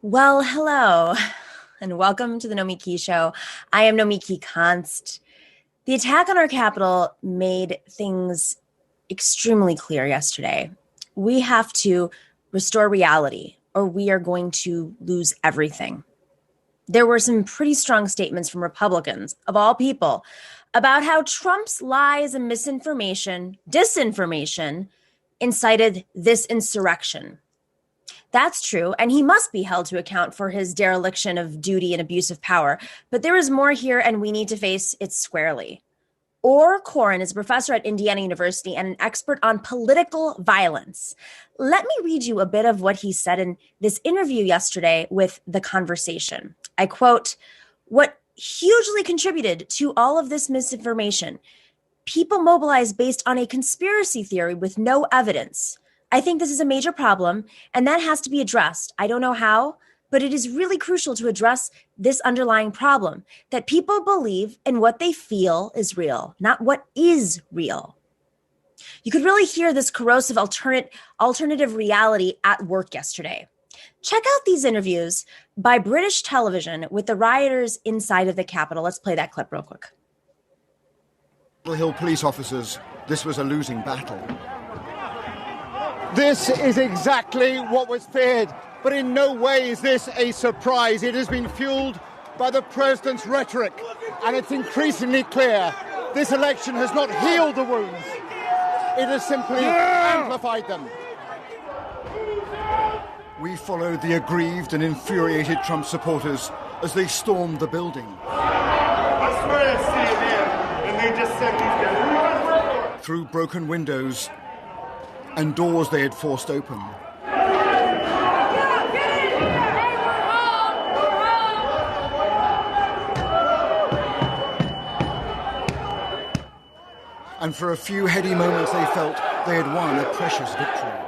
Well, hello, and welcome to the Nomiki Show. I am Nomiki Konst. The attack on our Capitol made things extremely clear yesterday. We have to restore reality, or we are going to lose everything. There were some pretty strong statements from Republicans, of all people, about how Trump's lies and misinformation, disinformation, incited this insurrection. That's true, and he must be held to account for his dereliction of duty and abuse of power. But there is more here, and we need to face it squarely. Orr Corrin is a professor at Indiana University and an expert on political violence. Let me read you a bit of what he said in this interview yesterday with The Conversation. I quote, "What hugely contributed to all of this misinformation? People mobilized based on a conspiracy theory with no evidence. I think this is a major problem, and that has to be addressed. I don't know how, but it is really crucial to address this underlying problem, that people believe in what they feel is real, not what is real." You could really hear this corrosive alternative reality at work yesterday. Check out these interviews by British television with the rioters inside of the Capitol. Let's play that clip real quick. Hill police officers, this was a losing battle. This is exactly what was feared, but in no way is this a surprise. It has been fueled by the president's rhetoric, and it's increasingly clear this election has not healed the wounds. It has simply amplified them. We followed the aggrieved and infuriated Trump supporters as they stormed the building. I swear to see them, and they just sent these guys through broken windows and doors they had forced open. And for a few heady moments they felt they had won a precious victory.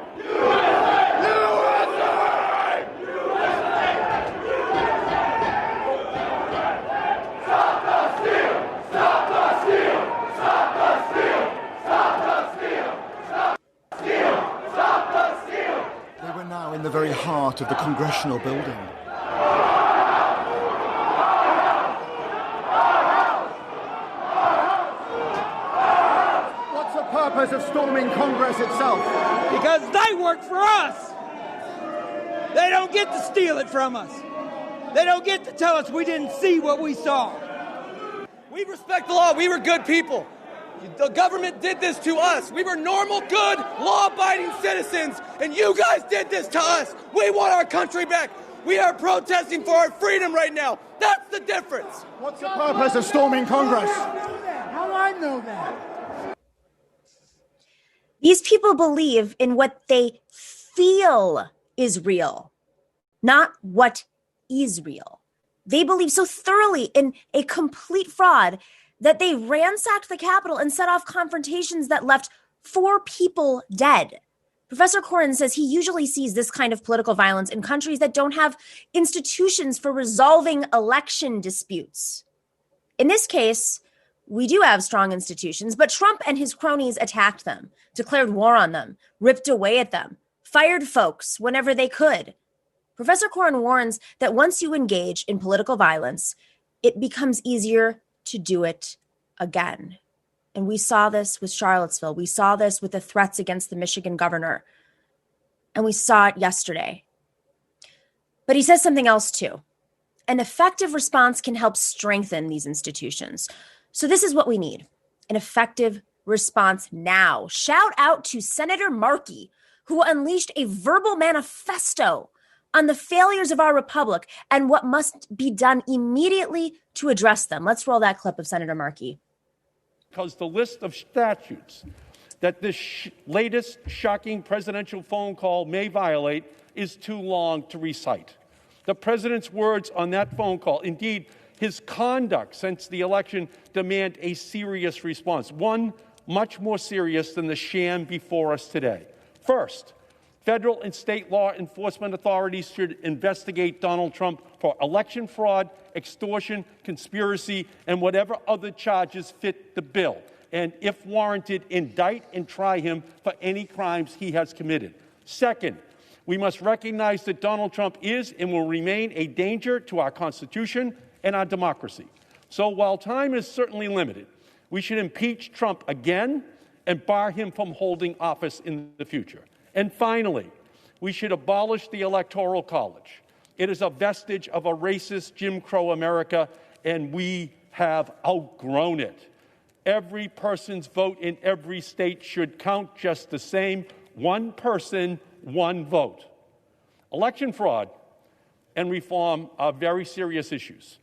In the very heart of the congressional building. What's the purpose of storming Congress itself? Because they work for us. They don't get to steal it from us. They don't get to tell us we didn't see what we saw. We respect the law. We were good people. The government did this to us. We were normal, good, law-abiding citizens, and you guys did this to us. We want our country back. We are protesting for our freedom right now. That's the difference. What's the purpose of storming Congress? How do I know that? These people believe in what they feel is real, not what is real. They believe so thoroughly in a complete fraud that they ransacked the Capitol and set off confrontations that left 4 people dead. Professor Corrin says he usually sees this kind of political violence in countries that don't have institutions for resolving election disputes. In this case, we do have strong institutions, but Trump and his cronies attacked them, declared war on them, ripped away at them, fired folks whenever they could. Professor Corrin warns that once you engage in political violence, it becomes easier to do it again. And we saw this with Charlottesville. We saw this with the threats against the Michigan governor. And we saw it yesterday. But he says something else too. An effective response can help strengthen these institutions. So this is what we need. An effective response now. Shout out to Senator Markey, who unleashed a verbal manifesto on the failures of our republic and what must be done immediately to address them. Let's roll that clip of Senator Markey. Because the list of statutes that this latest shocking presidential phone call may violate is too long to recite. The president's words on that phone call, indeed, his conduct since the election, demand a serious response, one much more serious than the sham before us today. First, federal and state law enforcement authorities should investigate Donald Trump for election fraud, extortion, conspiracy, and whatever other charges fit the bill. And if warranted, indict and try him for any crimes he has committed. Second, We must recognize that Donald Trump is and will remain a danger to our Constitution and our democracy. So while time is certainly limited, we should impeach Trump again and bar him from holding office in the future. And finally, we should abolish the Electoral College. It is a vestige of a racist Jim Crow America, and we have outgrown it. Every person's vote in every state should count just the same. One person, one vote. Election fraud and reform are very serious issues.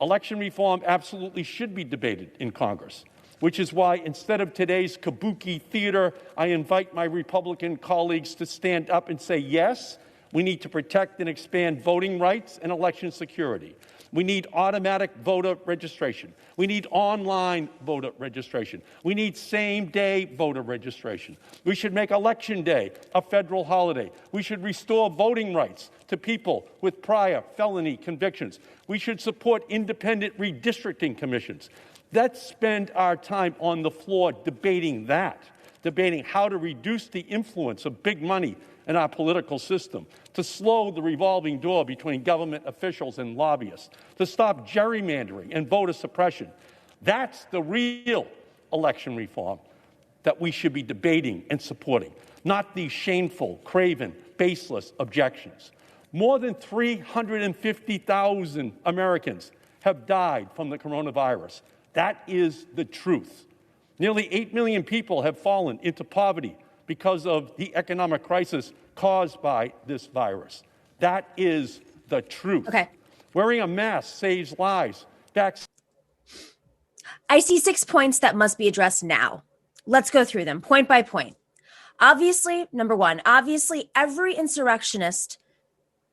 Election reform absolutely should be debated in Congress, which is why instead of today's kabuki theater, I invite my Republican colleagues to stand up and say, yes, we need to protect and expand voting rights and election security. We need automatic voter registration. We need online voter registration. We need same-day voter registration. We should make Election Day a federal holiday. We should restore voting rights to people with prior felony convictions. We should support independent redistricting commissions. Let's spend our time on the floor debating that, debating how to reduce the influence of big money in our political system, to slow the revolving door between government officials and lobbyists, to stop gerrymandering and voter suppression. That's the real election reform that we should be debating and supporting, not these shameful, craven, baseless objections. More than 350,000 Americans have died from the coronavirus. That is the truth. Nearly 8 million people have fallen into poverty because of the economic crisis caused by this virus. That is the truth. Okay. Wearing a mask saves lives. I see 6 points that must be addressed now. Let's go through them point by point. Obviously, number one, every insurrectionist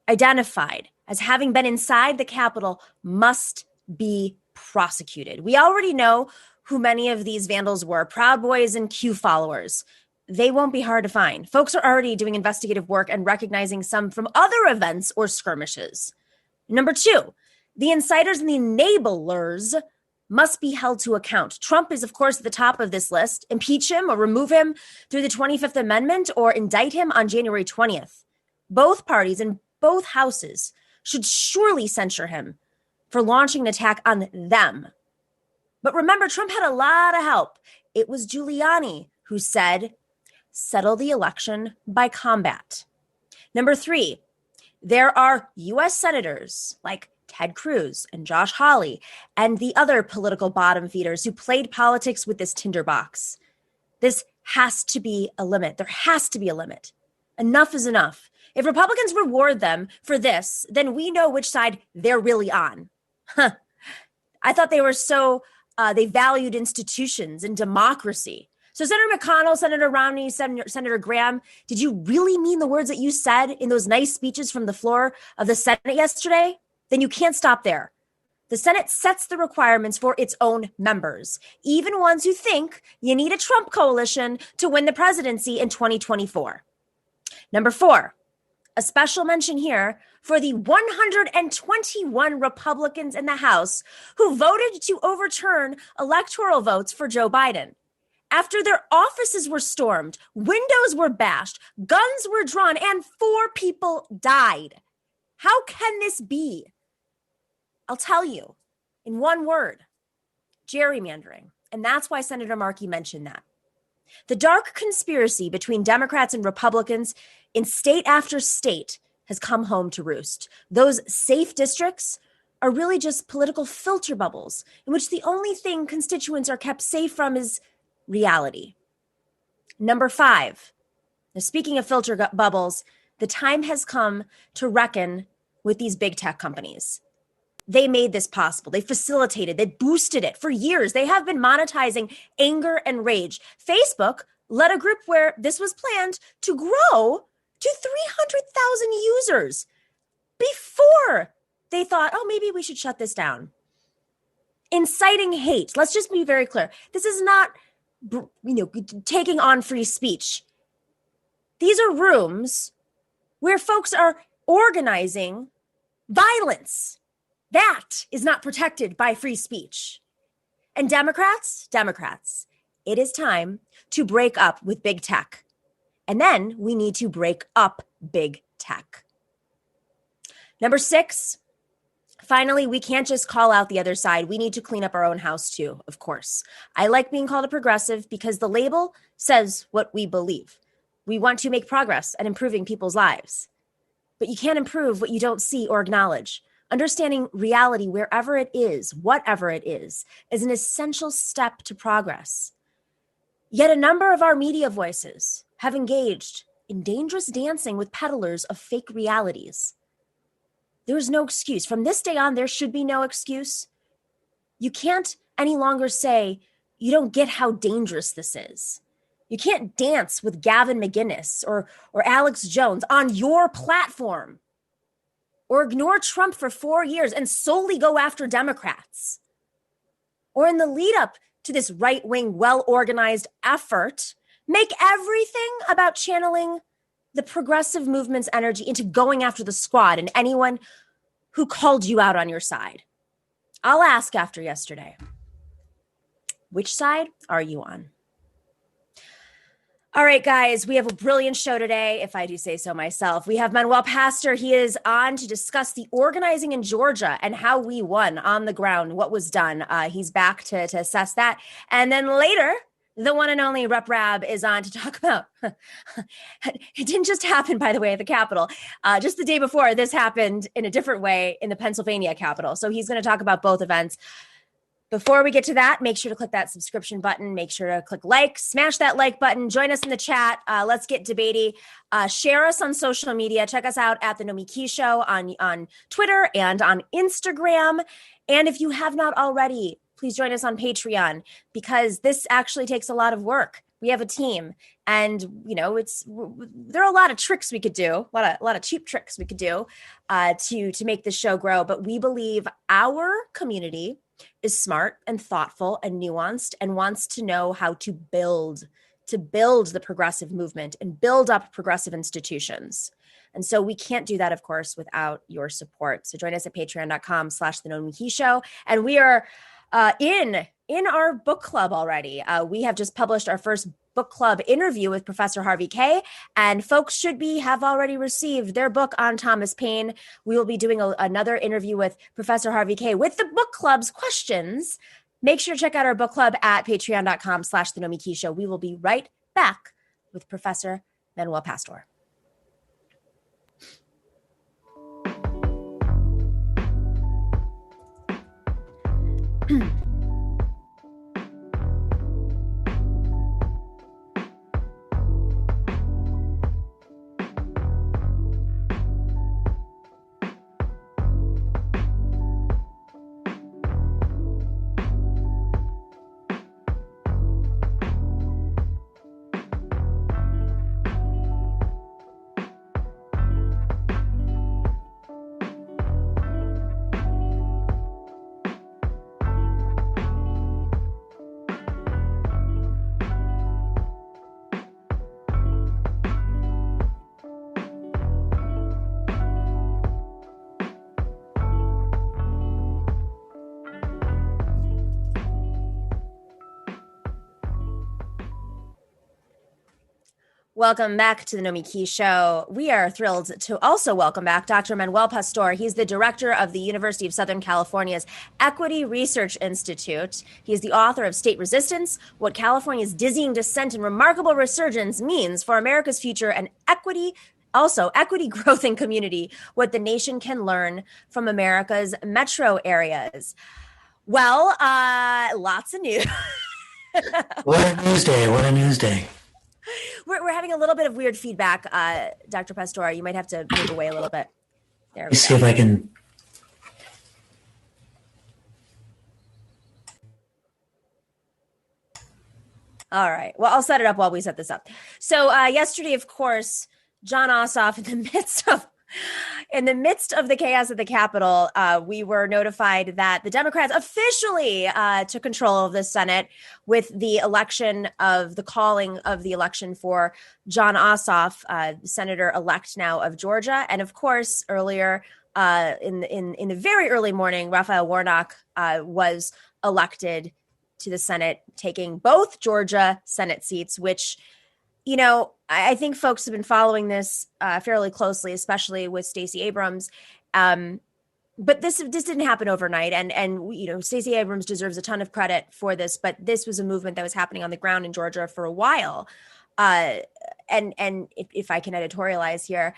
identified as having been inside the Capitol must be prosecuted. We already know who many of these vandals were, Proud Boys and Q followers. They won't be hard to find. Folks are already doing investigative work and recognizing some from other events or skirmishes. Number two, the inciters and the enablers must be held to account. Trump is, of course, at the top of this list. Impeach him or remove him through the 25th Amendment or indict him on January 20th. Both parties in both houses should surely censure him for launching an attack on them. But remember, Trump had a lot of help. It was Giuliani who said, settle the election by combat. Number three, there are U.S. senators like Ted Cruz and Josh Hawley and the other political bottom feeders who played politics with this tinderbox. This has to be a limit. There has to be a limit. Enough is enough. If Republicans reward them for this, then we know which side they're really on. I thought they were they valued institutions and democracy. So Senator McConnell, Senator Romney, Senator Graham, did you really mean the words that you said in those nice speeches from the floor of the Senate yesterday? Then you can't stop there. The Senate sets the requirements for its own members, even ones who think you need a Trump coalition to win the presidency in 2024. Number four, a special mention here for the 121 Republicans in the House who voted to overturn electoral votes for Joe Biden. After their offices were stormed, windows were bashed, guns were drawn, and 4 people died. How can this be? I'll tell you in one word, gerrymandering. And that's why Senator Markey mentioned that. The dark conspiracy between Democrats and Republicans in state after state has come home to roost. Those safe districts are really just political filter bubbles in which the only thing constituents are kept safe from is reality. Number 5. Now, speaking of filter bubbles, the time has come to reckon with these big tech companies. They made this possible. They facilitated, they boosted it for years. They have been monetizing anger and rage. Facebook led a group where this was planned to grow to 300,000 users before they thought, oh, maybe we should shut this down. Inciting hate. Let's just be very clear. This is not, taking on free speech. These are rooms where folks are organizing violence. That is not protected by free speech. And Democrats, it is time to break up with big tech. And then we need to break up big tech. Number 6, finally, we can't just call out the other side. We need to clean up our own house too, of course. I like being called a progressive because the label says what we believe. We want to make progress at improving people's lives. But you can't improve what you don't see or acknowledge. Understanding reality wherever it is, whatever it is an essential step to progress. Yet a number of our media voices have engaged in dangerous dancing with peddlers of fake realities. There is no excuse. From this day on, there should be no excuse. You can't any longer say, you don't get how dangerous this is. You can't dance with Gavin McInnes or Alex Jones on your platform, or ignore Trump for 4 years and solely go after Democrats. Or in the lead up to this right-wing, well-organized effort, make everything about channeling the progressive movement's energy into going after the squad and anyone who called you out on your side. I'll ask after yesterday, which side are you on? All right, guys, we have a brilliant show today, if I do say so myself. We have Manuel Pastor. He is on to discuss the organizing in Georgia and how we won on the ground, what was done. He's back to assess that. And then later, the one and only Rabb is on to talk about, it didn't just happen, by the way, at the Capitol. Just the day before, this happened in a different way in the Pennsylvania Capitol. So he's going to talk about both events. Before we get to that, make sure to click that subscription button. Make sure to click like, smash that like button. Join us in the chat. Let's get debatey. Share us on social media. Check us out at the Nomiki Show on Twitter and on Instagram. And if you have not already, please join us on Patreon, because this actually takes a lot of work. We have a team, and there are a lot of tricks we could do, a lot of cheap tricks we could do to make the show grow. But we believe our community is smart and thoughtful and nuanced and wants to know how to build the progressive movement and build up progressive institutions. And so we can't do that, of course, without your support. So join us at patreon.com/The Nomiki Show. And we are in our book club already. We have just published our first book club interview with Professor Harvey Kaye, and folks should have already received their book on Thomas Paine. We will be doing another interview with Professor Harvey Kaye with the book club's questions. Make sure to check out our book club at patreon.com/The Nomiki Show. We will be right back with Professor Manuel Pastor. Welcome back to the Nomiki Show. We are thrilled to also welcome back Dr. Manuel Pastor. He's the director of the University of Southern California's Equity Research Institute. He is the author of State Resistance, What California's Dizzying Descent and Remarkable Resurgence Means for America's Future, and Equity Growth and Community, What the Nation Can Learn from America's Metro Areas. Well, lots of news. What a news day. We're having a little bit of weird feedback, Dr. Pastor. You might have to move away a little bit. There we go. See if I can. All right. Well, I'll set it up while we set this up. So yesterday, of course, Jon Ossoff, in the midst of the chaos at the Capitol, we were notified that the Democrats officially took control of the Senate with the calling of the election for Jon Ossoff, Senator-elect now of Georgia. And of course, earlier in the very early morning, Raphael Warnock was elected to the Senate, taking both Georgia Senate seats, which I think folks have been following this fairly closely, especially with Stacey Abrams. But this didn't happen overnight, and Stacey Abrams deserves a ton of credit for this. But this was a movement that was happening on the ground in Georgia for a while. And if I can editorialize here,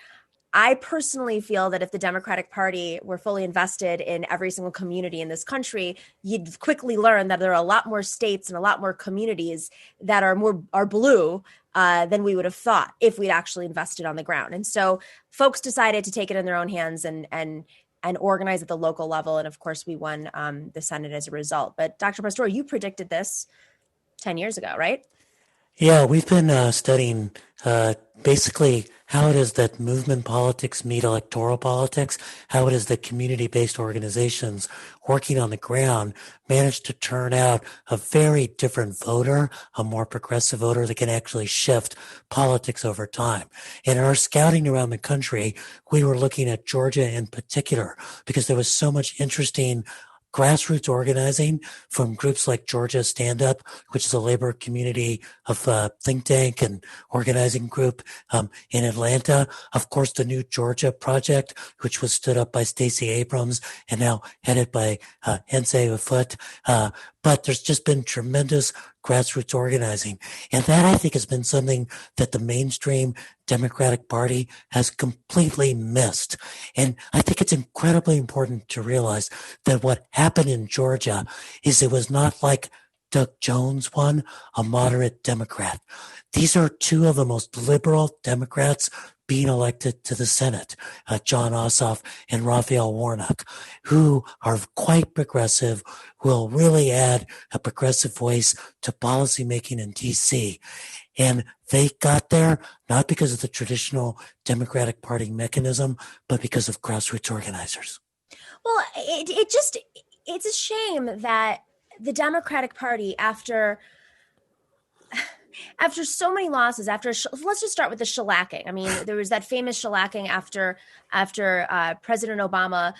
I personally feel that if the Democratic Party were fully invested in every single community in this country, you'd quickly learn that there are a lot more states and a lot more communities that are blue than we would have thought if we'd actually invested on the ground. And so folks decided to take it in their own hands and organize at the local level. And of course, we won the Senate as a result. But Dr. Pastor, you predicted this 10 years ago, right? Yeah, we've been studying basically how it is that movement politics meet electoral politics, how it is that community-based organizations working on the ground manage to turn out a very different voter, a more progressive voter that can actually shift politics over time. And in our scouting around the country, we were looking at Georgia in particular because there was so much interesting grassroots organizing from groups like Georgia Stand Up, which is a labor community of think tank and organizing group in Atlanta. Of course, the New Georgia Project, which was stood up by Stacey Abrams and now headed by Nsé Ufot. But there's just been tremendous grassroots organizing. And that, I think, has been something that the mainstream Democratic Party has completely missed. And I think it's incredibly important to realize that what happened in Georgia is it was not like Doug Jones won, a moderate Democrat. These are two of the most liberal Democrats being elected to the Senate, Jon Ossoff and Raphael Warnock, who are quite progressive, will really add a progressive voice to policymaking in D.C. And they got there not because of the traditional Democratic Party mechanism, but because of grassroots organizers. Well, it's a shame that the Democratic Party, after so many losses, let's just start with the shellacking. I mean, there was that famous shellacking after President Obama,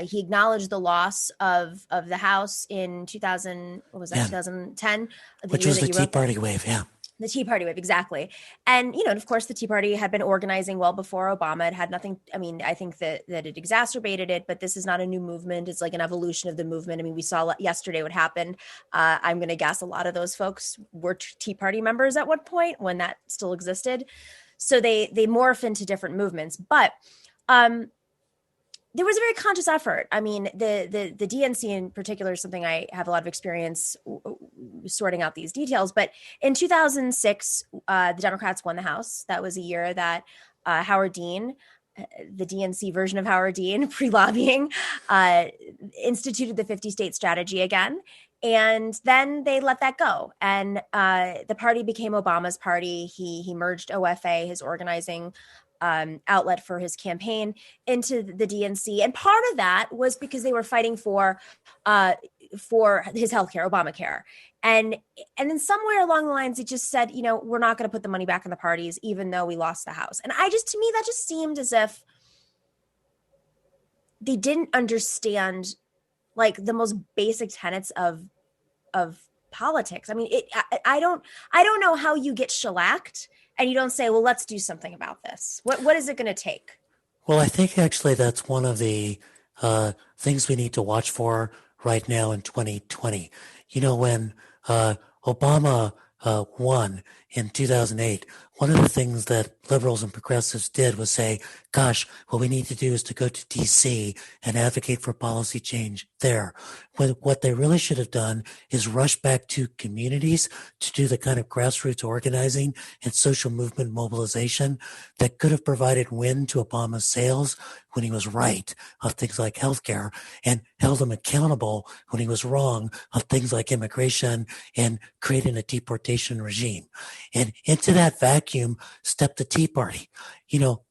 he acknowledged the loss of the House in 2010? Which was the Tea Party wave, yeah. The Tea Party wave, exactly. And, of course, the Tea Party had been organizing well before Obama. It had nothing, I think that it exacerbated it, but this is not a new movement. It's like an evolution of the movement. I mean, we saw yesterday what happened. I'm going to guess a lot of those folks were Tea Party members at one point when that still existed. So they morph into different movements. But there was a very conscious effort. I mean, the DNC in particular is something I have a lot of experience sorting out these details. But in 2006, the Democrats won the House. That was a year that Howard Dean, the DNC version of Howard Dean, pre-lobbying, instituted the 50-state strategy again. And then they let that go. And the party became Obama's party. He merged OFA, his organizing outlet for his campaign, into the DNC. And part of that was because they were fighting for his healthcare, Obamacare. And then somewhere along the lines, it just said, we're not going to put the money back in the parties, even though we lost the House. And to me, that just seemed as if they didn't understand like the most basic tenets of politics. I mean, I don't know how you get shellacked and you don't say, well, let's do something about this. What is it going to take? Well, I think actually that's one of the things we need to watch for right now in 2020. When Obama won in 2008, one of the things that liberals and progressives did was say, gosh, what we need to do is to go to D.C. and advocate for policy change there. What they really should have done is rush back to communities to do the kind of grassroots organizing and social movement mobilization that could have provided wind to Obama's sails when he was right on things like healthcare and held him accountable when he was wrong on things like immigration and creating a deportation regime. And into that vacuum stepped the Tea Party.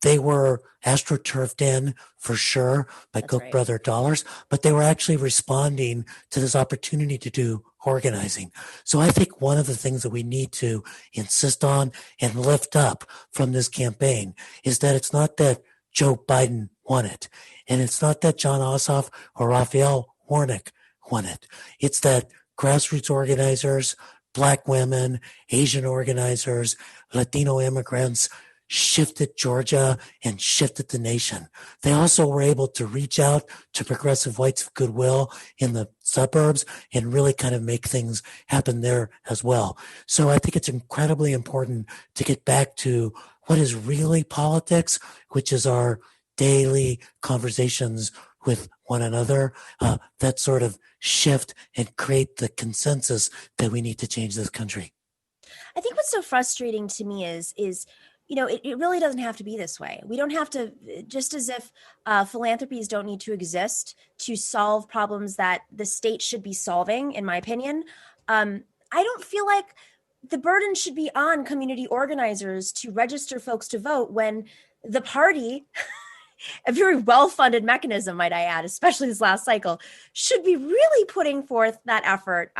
They were astroturfed in for sure by That's Koch right. brother dollars, but they were actually responding to this opportunity to do organizing. So I think one of the things that we need to insist on and lift up from this campaign is that it's not that Joe Biden won it, and it's not that Jon Ossoff or Raphael Warnock won it. It's that grassroots organizers, Black women, Asian organizers, Latino immigrants shifted Georgia and shifted the nation. They also were able to reach out to progressive whites of goodwill in the suburbs and really kind of make things happen there as well. So I think it's incredibly important to get back to what is really politics, which is our daily conversations with one another, that sort of shift and create the consensus that we need to change this country. I think what's so frustrating to me is it really doesn't have to be this way. We don't have to, just as if philanthropies don't need to exist to solve problems that the state should be solving, in my opinion. I don't feel like the burden should be on community organizers to register folks to vote when the party, a very well-funded mechanism, might I add, especially this last cycle, should be really putting forth that effort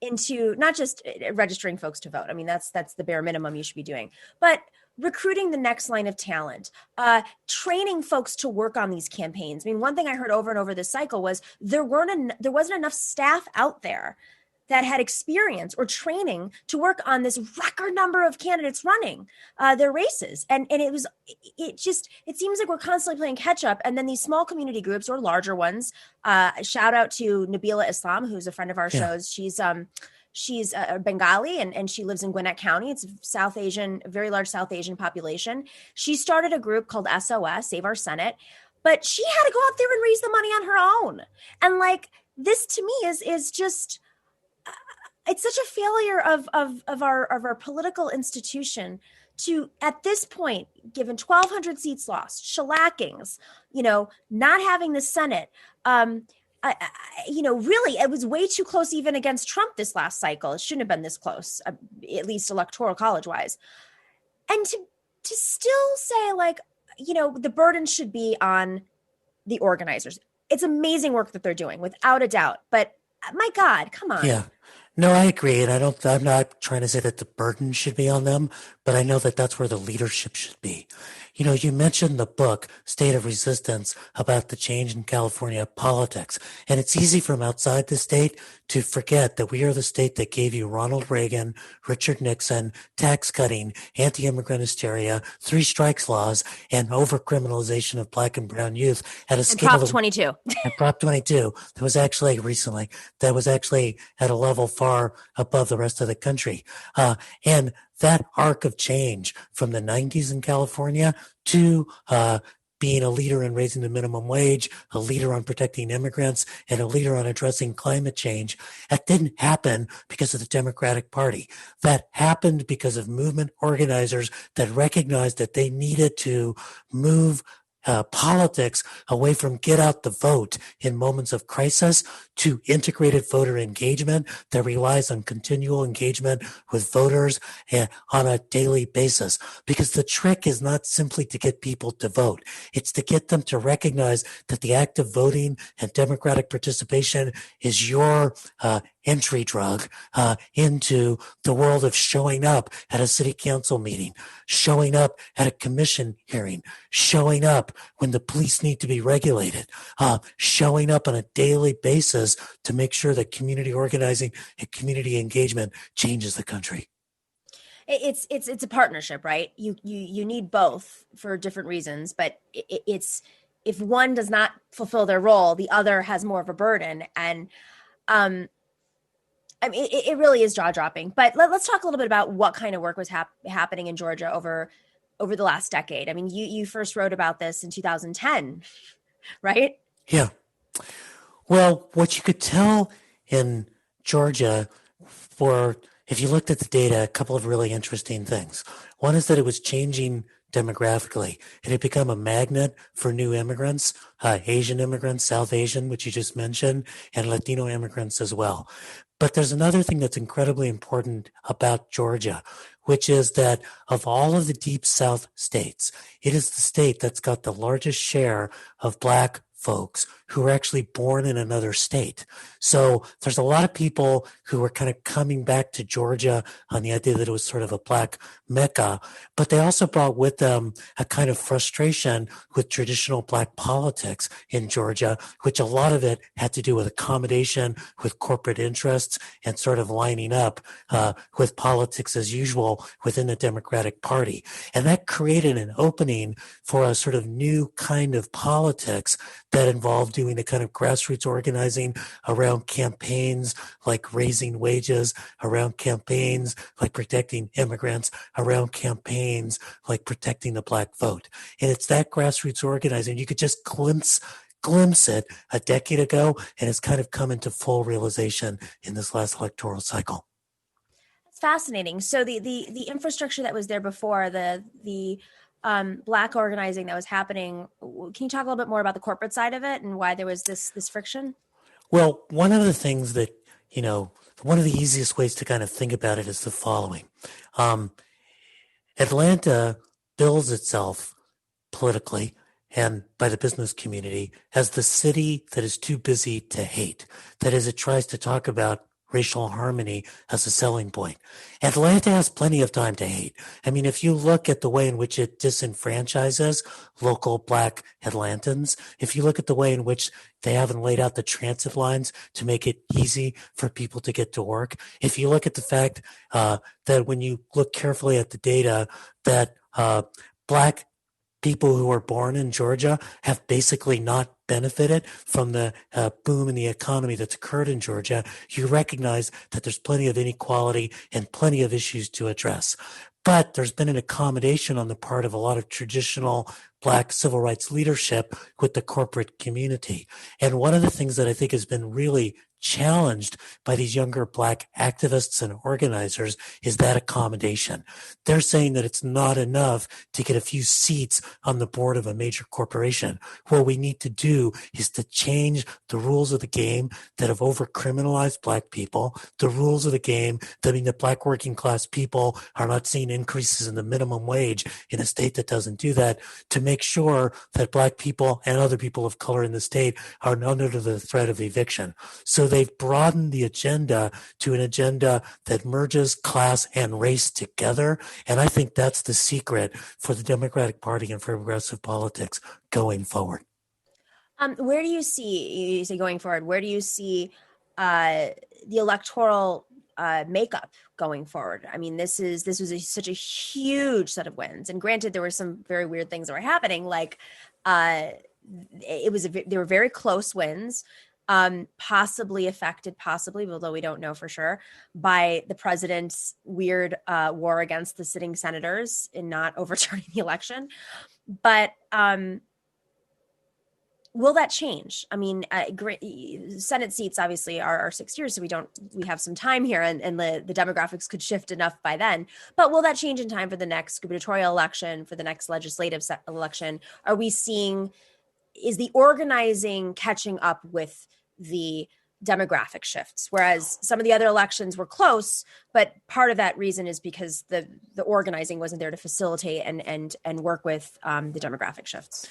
into not just registering folks to vote. I mean, that's the bare minimum you should be doing, but recruiting the next line of talent, training folks to work on these campaigns. I mean, one thing I heard over and over this cycle was there wasn't enough staff out there that had experience or training to work on this record number of candidates running their races. And it seems like we're constantly playing catch up. And then these small community groups or larger ones, shout out to Nabila Islam, who's a friend of our shows. She's a Bengali and she lives in Gwinnett County. It's a very large South Asian population. She started a group called SOS, Save Our Senate, but she had to go out there and raise the money on her own. And like, this to me is just, it's such a failure of our political institution to, at this point, given 1,200 seats lost, shellackings, not having the Senate, really, it was way too close even against Trump this last cycle. It shouldn't have been this close, at least electoral college wise. And to still say the burden should be on the organizers. It's amazing work that they're doing, without a doubt. But my God, come on. Yeah. No, I agree. And I'm not trying to say that the burden should be on them, but I know that that's where the leadership should be. You mentioned the book, State of Resistance, about the change in California politics. And it's easy from outside the state to forget that we are the state that gave you Ronald Reagan, Richard Nixon, tax cutting, anti-immigrant hysteria, 3 strikes laws, and over-criminalization of black and brown youth at a scale. Prop 22. And Prop 22, that was actually recently, at a level far above the rest of the country. And that arc of change from the 90s in California to being a leader in raising the minimum wage, a leader on protecting immigrants, and a leader on addressing climate change, that didn't happen because of the Democratic Party. That happened because of movement organizers that recognized that they needed to move politics away from get out the vote in moments of crisis to integrated voter engagement that relies on continual engagement with voters on a daily basis. Because the trick is not simply to get people to vote. It's to get them to recognize that the act of voting and democratic participation is your entry drug into the world of showing up at a city council meeting, showing up at a commission hearing, showing up when the police need to be regulated, showing up on a daily basis to make sure that community organizing and community engagement changes the country. It's a partnership, right? You need both for different reasons, but it's, if one does not fulfill their role, the other has more of a burden. And it really is jaw-dropping. But let's talk a little bit about what kind of work was happening in Georgia over the last decade. I mean, you first wrote about this in 2010, right? Yeah. Well, what you could tell in Georgia, if you looked at the data, a couple of really interesting things. One is that it was changing demographically. It had become a magnet for new immigrants, Asian immigrants, South Asian, which you just mentioned, and Latino immigrants as well. But there's another thing that's incredibly important about Georgia, which is that of all of the Deep South states, it is the state that's got the largest share of Black folks who were actually born in another state. So there's a lot of people who were kind of coming back to Georgia on the idea that it was sort of a black mecca, but they also brought with them a kind of frustration with traditional black politics in Georgia, which a lot of it had to do with accommodation with corporate interests and sort of lining up with politics as usual within the Democratic Party. And that created an opening for a sort of new kind of politics that involved doing the kind of grassroots organizing around campaigns like raising wages, around campaigns like protecting immigrants, around campaigns like protecting the black vote. And it's that grassroots organizing. You could just glimpse it a decade ago, and it's kind of come into full realization in this last electoral cycle. It's fascinating. So the infrastructure that was there before, the black organizing that was happening, can you talk a little bit more about the corporate side of it and why there was this friction? Well, one of the things that, one of the easiest ways to kind of think about it is the following. Atlanta bills itself politically and by the business community as the city that is too busy to hate. That is, it tries to talk about racial harmony as a selling point. Atlanta has plenty of time to hate. I mean, if you look at the way in which it disenfranchises local black Atlantans, if you look at the way in which they haven't laid out the transit lines to make it easy for people to get to work, if you look at the fact that when you look carefully at the data that black people who were born in Georgia have basically not benefited from the boom in the economy that's occurred in Georgia, you recognize that there's plenty of inequality and plenty of issues to address. But there's been an accommodation on the part of a lot of traditional black civil rights leadership with the corporate community. And one of the things that I think has been really challenged by these younger black activists and organizers is that accommodation. They're saying that it's not enough to get a few seats on the board of a major corporation. What we need to do is to change the rules of the game that have over-criminalized black people, the rules of the game that mean that black working class people are not seeing increases in the minimum wage in a state that doesn't do that, to make sure that black people and other people of color in the state are not under the threat of eviction. So they've broadened the agenda to an agenda that merges class and race together. And I think that's the secret for the Democratic Party and for progressive politics going forward. Where do you see, you say going forward, where do you see the electoral makeup going forward? I mean, this was such a huge set of wins. And granted, there were some very weird things that were happening. Like they were very close wins. Possibly affected, although we don't know for sure, by the president's weird war against the sitting senators in not overturning the election. But will that change? I mean, Senate seats obviously are 6 years, so we have some time here, and the demographics could shift enough by then. But will that change in time for the next gubernatorial election, for the next legislative election? Are we seeing? Is the organizing catching up with the demographic shifts? Whereas some of the other elections were close, but part of that reason is because the organizing wasn't there to facilitate and work with the demographic shifts.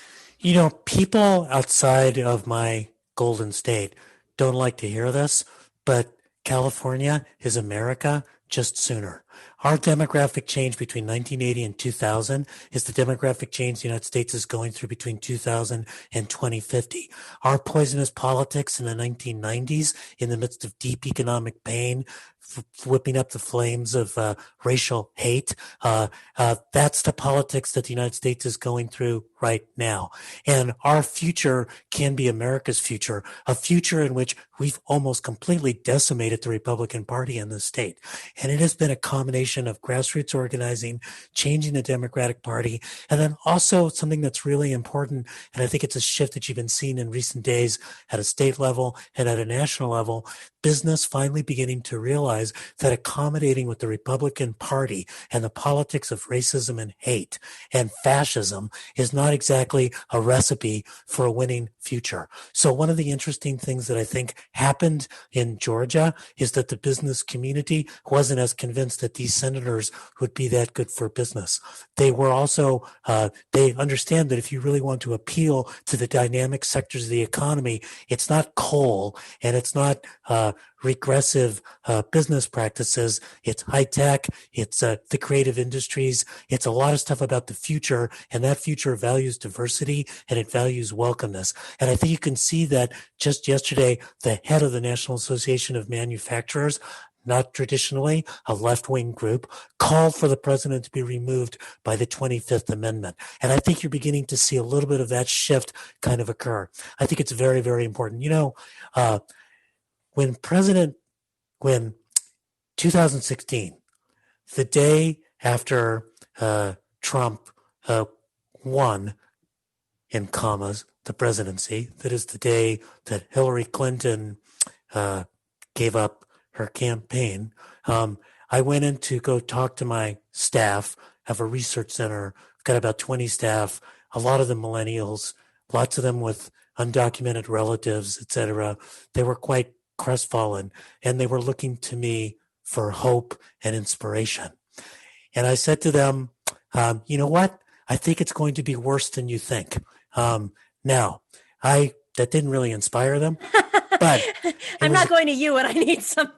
People outside of my Golden State don't like to hear this, but California is America just sooner. Our demographic change between 1980 and 2000 is the demographic change the United States is going through between 2000 and 2050. Our poisonous politics in the 1990s, in the midst of deep economic pain, whipping up the flames of racial hate, that's the politics that the United States is going through right now. And our future can be America's future, a future in which we've almost completely decimated the Republican Party in this state. And it has been a combination of grassroots organizing, changing the Democratic Party, and then also something that's really important, and I think it's a shift that you've been seeing in recent days at a state level and at a national level, business finally beginning to realize realize that accommodating with the Republican Party and the politics of racism and hate and fascism is not exactly a recipe for a winning future. So one of the interesting things that I think happened in Georgia is that the business community wasn't as convinced that these senators would be that good for business. They were also, they understand that if you really want to appeal to the dynamic sectors of the economy, it's not coal and it's not regressive business practices. It's high tech. It's the creative industries. It's a lot of stuff about the future, and that future values diversity and it values welcomeness. And I think you can see that just yesterday, the head of the National Association of Manufacturers, not traditionally a left-wing group, called for the president to be removed by the 25th Amendment. And I think you're beginning to see a little bit of that shift kind of occur. I think it's very, very important. You know, when 2016, the day after Trump won, in commas, the presidency, that is the day that Hillary Clinton gave up her campaign, I went in to go talk to my staff. I have a research center. I've got about 20 staff, a lot of them millennials, lots of them with undocumented relatives, etc. They were quite crestfallen, and they were looking to me for hope and inspiration. And I said to them, you know what? I think it's going to be worse than you think. Now, that didn't really inspire them, but I'm not going to you when I need some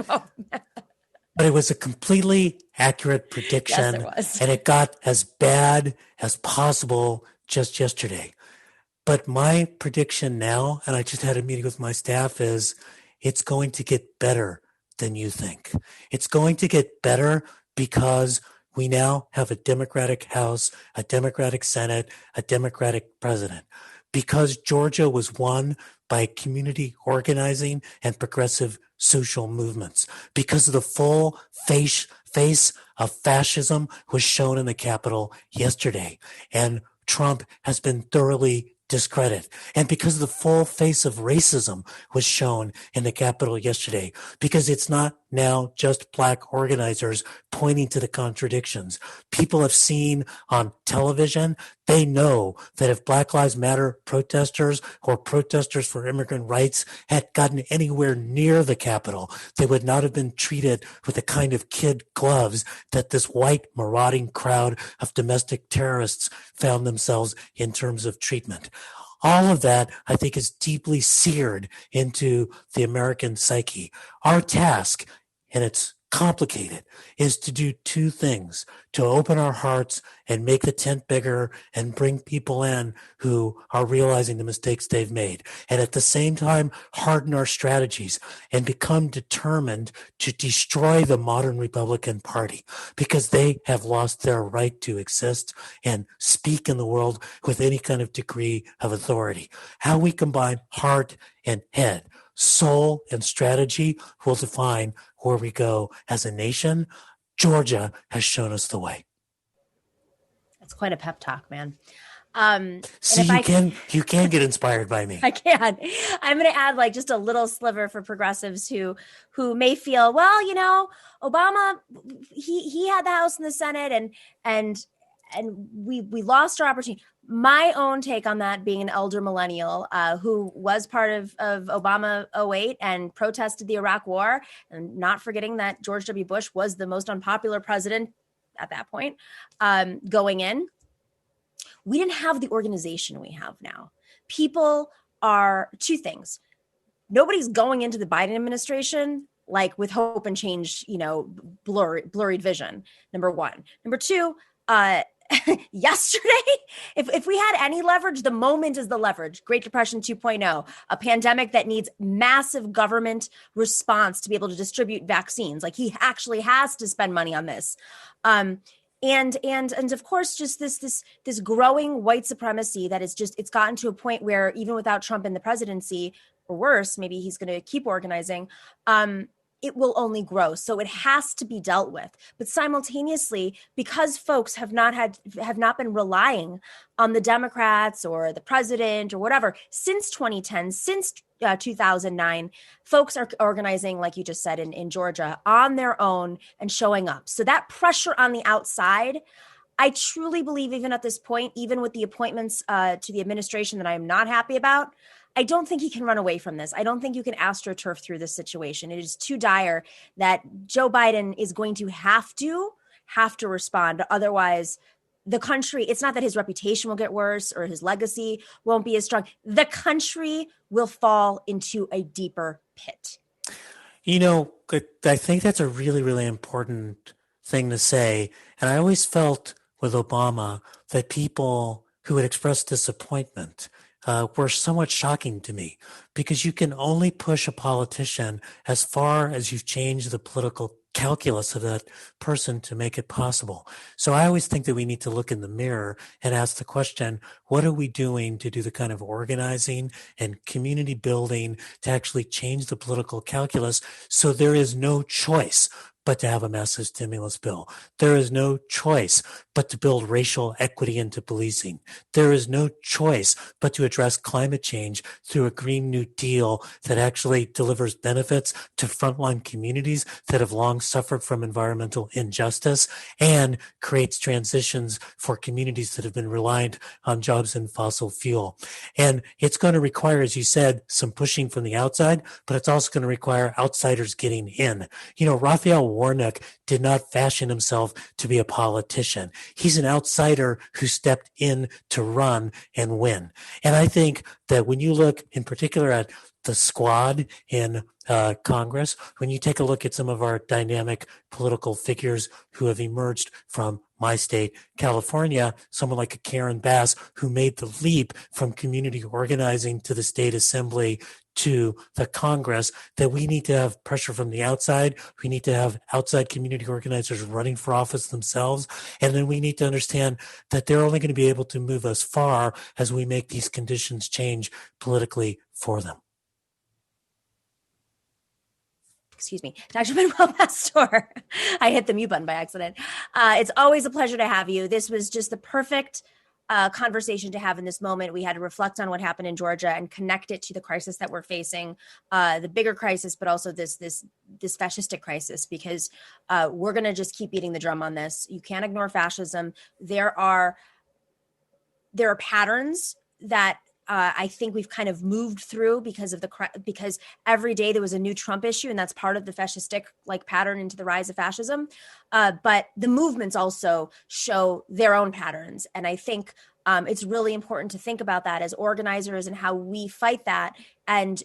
hope. But it was a completely accurate prediction, Yes, it was. and it got as bad as possible just yesterday. But my prediction now, and I just had a meeting with my staff, is it's going to get better than you think. It's going to get better because we now have a Democratic House, a Democratic Senate, a Democratic president. Because Georgia was won by community organizing and progressive social movements. Because the full face of fascism was shown in the Capitol yesterday. And Trump has been thoroughly discredited. And because the full face of racism was shown in the Capitol yesterday, because it's not now just black organizers pointing to the contradictions. People have seen on television, they know that if Black Lives Matter protesters or protesters for immigrant rights had gotten anywhere near the Capitol, they would not have been treated with the kind of kid gloves that this white marauding crowd of domestic terrorists found themselves in terms of treatment. All of that, I think, is deeply seared into the American psyche. Our task, and it's complicated, is to do two things: to open our hearts and make the tent bigger and bring people in who are realizing the mistakes they've made, and at the same time harden our strategies and become determined to destroy the modern Republican Party, because they have lost their right to exist and speak in the world with any kind of degree of authority. How we combine heart and head, soul and strategy will define where we go as a nation. Georgia has shown us the way. That's quite a pep talk, man. See, you can get inspired by me. I can. I'm going to add like just a little sliver for progressives who may feel, well, you know, Obama, he had the House and the Senate, and we lost our opportunity. My own take on that, being an elder millennial who was part of Obama 08 and protested the Iraq War, and not forgetting that George W. Bush was the most unpopular president at that point going in. We didn't have the organization we have now. People are two things. Nobody's going into the Biden administration like with hope and change, you know, blurred vision, number one. Number two, yesterday, if we had any leverage, the moment is the leverage. Great Depression 2.0, a pandemic that needs massive government response to be able to distribute vaccines. Like, he actually has to spend money on this. And of course, just this growing white supremacy that is just, it's gotten to a point where even without Trump in the presidency, or worse, maybe he's going to keep organizing, it will only grow. So it has to be dealt with. But simultaneously, because folks have not been relying on the Democrats or the president or whatever since 2010, since 2009, folks are organizing, like you just said, in Georgia on their own and showing up. So that pressure on the outside, I truly believe, even at this point, even with the appointments to the administration that I am not happy about, I don't think he can run away from this. I don't think you can astroturf through this situation. It is too dire that Joe Biden is going to have to respond. Otherwise, the country, it's not that his reputation will get worse or his legacy won't be as strong. The country will fall into a deeper pit. You know, I think that's a really, really important thing to say. And I always felt with Obama that people who had expressed disappointment were somewhat shocking to me, because you can only push a politician as far as you've changed the political calculus of that person to make it possible. So I always think that we need to look in the mirror and ask the question, what are we doing to do the kind of organizing and community building to actually change the political calculus so there is no choice but to have a massive stimulus bill? There is no choice but to build racial equity into policing. There is no choice but to address climate change through a Green New Deal that actually delivers benefits to frontline communities that have long suffered from environmental injustice and creates transitions for communities that have been reliant on jobs in fossil fuel. And it's going to require, as you said, some pushing from the outside, but it's also going to require outsiders getting in. You know, Raphael Warnock did not fashion himself to be a politician. He's an outsider who stepped in to run and win. And I think that when you look in particular at the squad in Congress, when you take a look at some of our dynamic political figures who have emerged from my state, California, someone like a Karen Bass, who made the leap from community organizing to the state assembly to the Congress, that we need to have pressure from the outside. We need to have outside community organizers running for office themselves. And then we need to understand that they're only going to be able to move as far as we make these conditions change politically for them. Excuse me, Dr. Manuel Pastor. I hit the mute button by accident. It's always a pleasure to have you. This was just the perfect conversation to have in this moment. We had to reflect on what happened in Georgia and connect it to the crisis that we're facing, the bigger crisis, but also this fascistic crisis, because we're going to just keep beating the drum on this. You can't ignore fascism. There are patterns that I think we've kind of moved through because every day there was a new Trump issue, and that's part of the fascistic pattern into the rise of fascism. But the movements also show their own patterns, and I think it's really important to think about that as organizers and how we fight that, and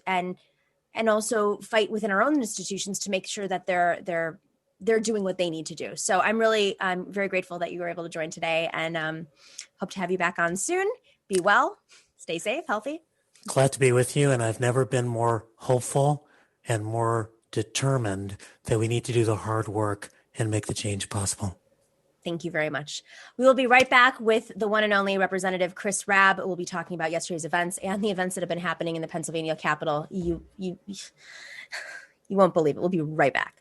also fight within our own institutions to make sure that they're doing what they need to do. So I'm very grateful that you were able to join today, and hope to have you back on soon. Be well. Stay safe, healthy. Glad to be with you, and I've never been more hopeful and more determined that we need to do the hard work and make the change possible. Thank you very much. We will be right back with the one and only Representative Chris Rabb. We'll be talking about yesterday's events and the events that have been happening in the Pennsylvania Capitol. You won't believe it. We'll be right back.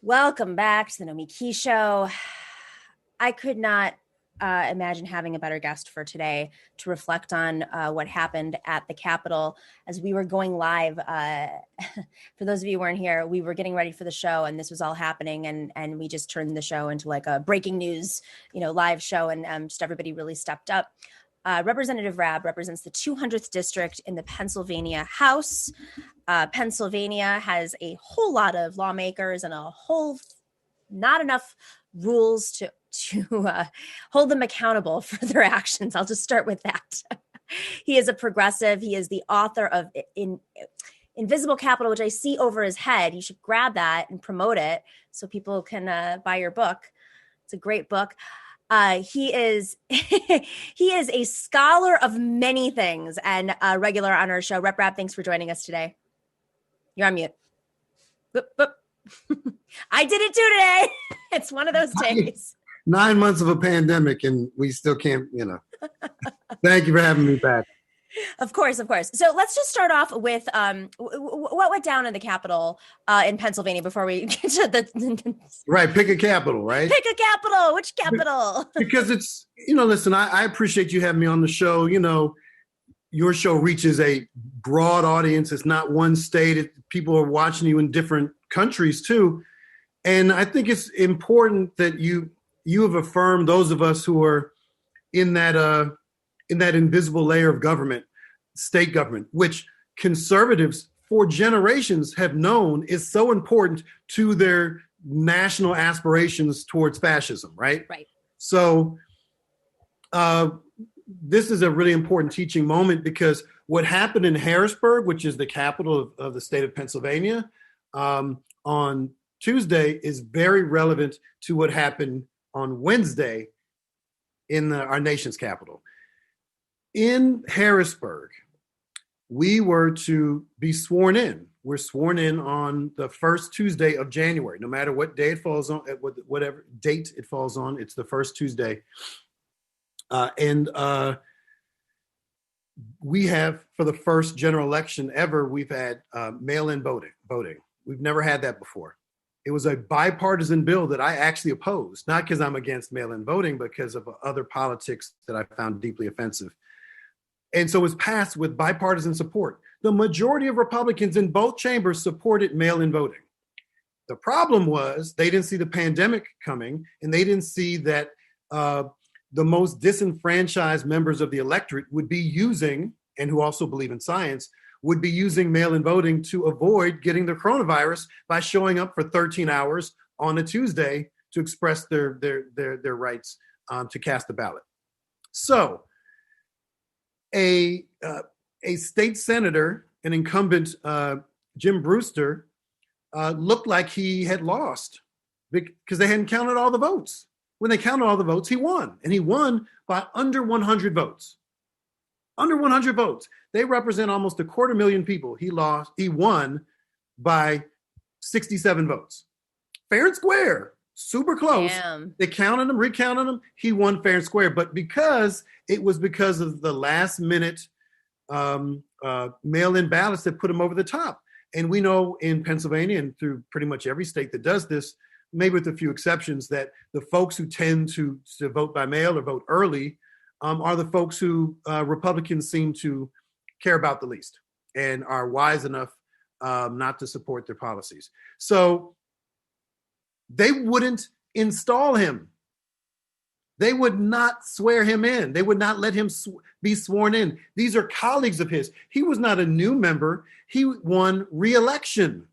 Welcome back to the Nomiki Show. I could not imagine having a better guest for today to reflect on what happened at the Capitol as we were going live. For those of you who weren't here, we were getting ready for the show, and this was all happening, and we just turned the show into like a breaking news, live show, and just everybody really stepped up. Representative Rabb represents the 200th district in the Pennsylvania House. Pennsylvania has a whole lot of lawmakers and not enough rules to hold them accountable for their actions. I'll just start with that. He is a progressive. He is the author of Invisible Capital, which I see over his head. You should grab that and promote it so people can buy your book. It's a great book. He is a scholar of many things and a regular on our show. Rep Rabb, thanks for joining us today. You're on mute. Boop, boop. I did it too today. It's one of those days. 9 months of a pandemic and we still can't, Thank you for having me back. Of course. So let's just start off with what went down in the Capitol in Pennsylvania before we get to the... Right, pick a capital, right? Pick a capital. Which capital? Because it's, listen, I appreciate you having me on the show. Your show reaches a broad audience. It's not one state. People are watching you in different countries too. And I think it's important that you have affirmed those of us who are in that invisible layer of government, state government, which conservatives for generations have known is so important to their national aspirations towards fascism, right? Right. So this is a really important teaching moment because what happened in Harrisburg, which is the capital of the state of Pennsylvania, on Tuesday is very relevant to what happened on Wednesday in our nation's capital. In Harrisburg, we were to be sworn in. We're sworn in on the first Tuesday of January, no matter what day it falls on, whatever date it falls on, it's the first Tuesday. And we have, for the first general election ever, we've had mail-in voting. We've never had that before. It was a bipartisan bill that I actually opposed, not because I'm against mail-in voting, but because of other politics that I found deeply offensive. And so it was passed with bipartisan support. The majority of Republicans in both chambers supported mail-in voting. The problem was they didn't see the pandemic coming, and they didn't see that the most disenfranchised members of the electorate would be using, and who also believe in science, would be using mail-in voting to avoid getting the coronavirus by showing up for 13 hours on a Tuesday to express their rights to cast a ballot. So a state senator, an incumbent, Jim Brewster, looked like he had lost because they hadn't counted all the votes. When they counted all the votes, he won, and he won by under 100 votes. Under 100 votes. They represent almost 250,000 people. He won by 67 votes. Fair and square, super close. Damn. They counted them, recounted them. He won fair and square. But because of the last minute mail-in ballots that put him over the top. And we know in Pennsylvania and through pretty much every state that does this, maybe with a few exceptions, that the folks who tend to vote by mail or vote early are the folks who Republicans seem to care about the least and are wise enough not to support their policies. So they wouldn't install him. They would not swear him in. They would not let him be sworn in. These are colleagues of his. He was not a new member. He won re-election.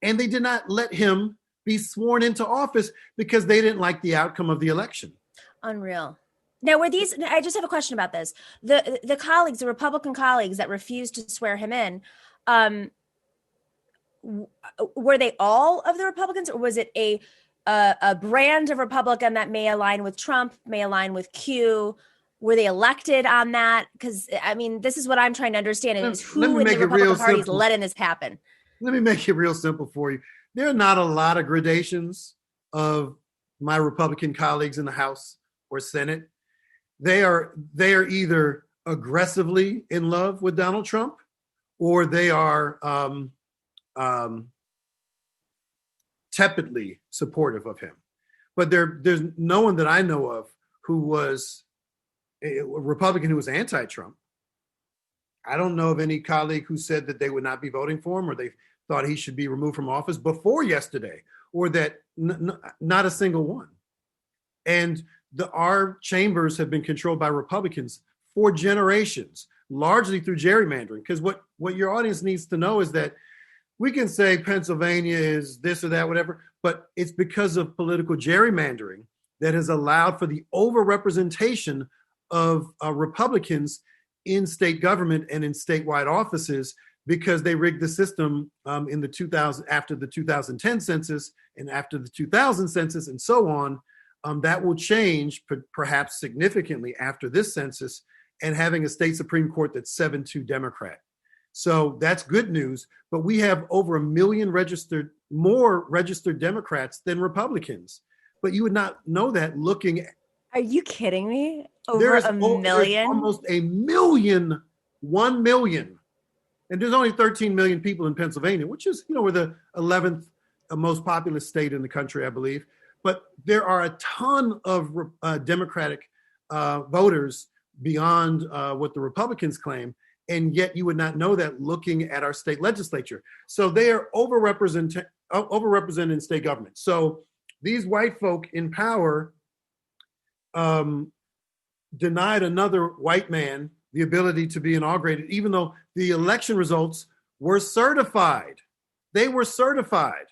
And they did not let him be sworn into office because they didn't like the outcome of the election. Unreal. Now, I just have a question about this. The colleagues, the Republican colleagues that refused to swear him in, were they all of the Republicans, or was it a brand of Republican that may align with Trump, may align with Q? Were they elected on that? Because, I mean, this is what I'm trying to understand is who in the Republican Party is letting this happen. Let me make it real simple for you. There are not a lot of gradations of my Republican colleagues in the House or Senate. They are either aggressively in love with Donald Trump, or they are tepidly supportive of him. But there's no one that I know of who was a Republican who was anti-Trump. I don't know of any colleague who said that they would not be voting for him or they thought he should be removed from office before yesterday, or that not a single one. And our chambers have been controlled by Republicans for generations, largely through gerrymandering. Because what your audience needs to know is that we can say Pennsylvania is this or that, whatever, but it's because of political gerrymandering that has allowed for the overrepresentation of Republicans in state government and in statewide offices, because they rigged the system in the after the 2010 census and after the 2000 census and so on. That will change perhaps significantly after this census, and having a state Supreme Court that's 7-2 Democrat. So that's good news, but we have over 1 million more registered Democrats than Republicans. But you would not know that looking. Are you kidding me? Over There's a million? There's almost 1 million. And there's only 13 million people in Pennsylvania, which is, we're the 11th most populous state in the country, I believe. But there are a ton of Democratic voters beyond what the Republicans claim. And yet you would not know that looking at our state legislature. So they are overrepresented in state government. So these white folk in power denied another white man the ability to be inaugurated, even though the election results were certified. They were certified.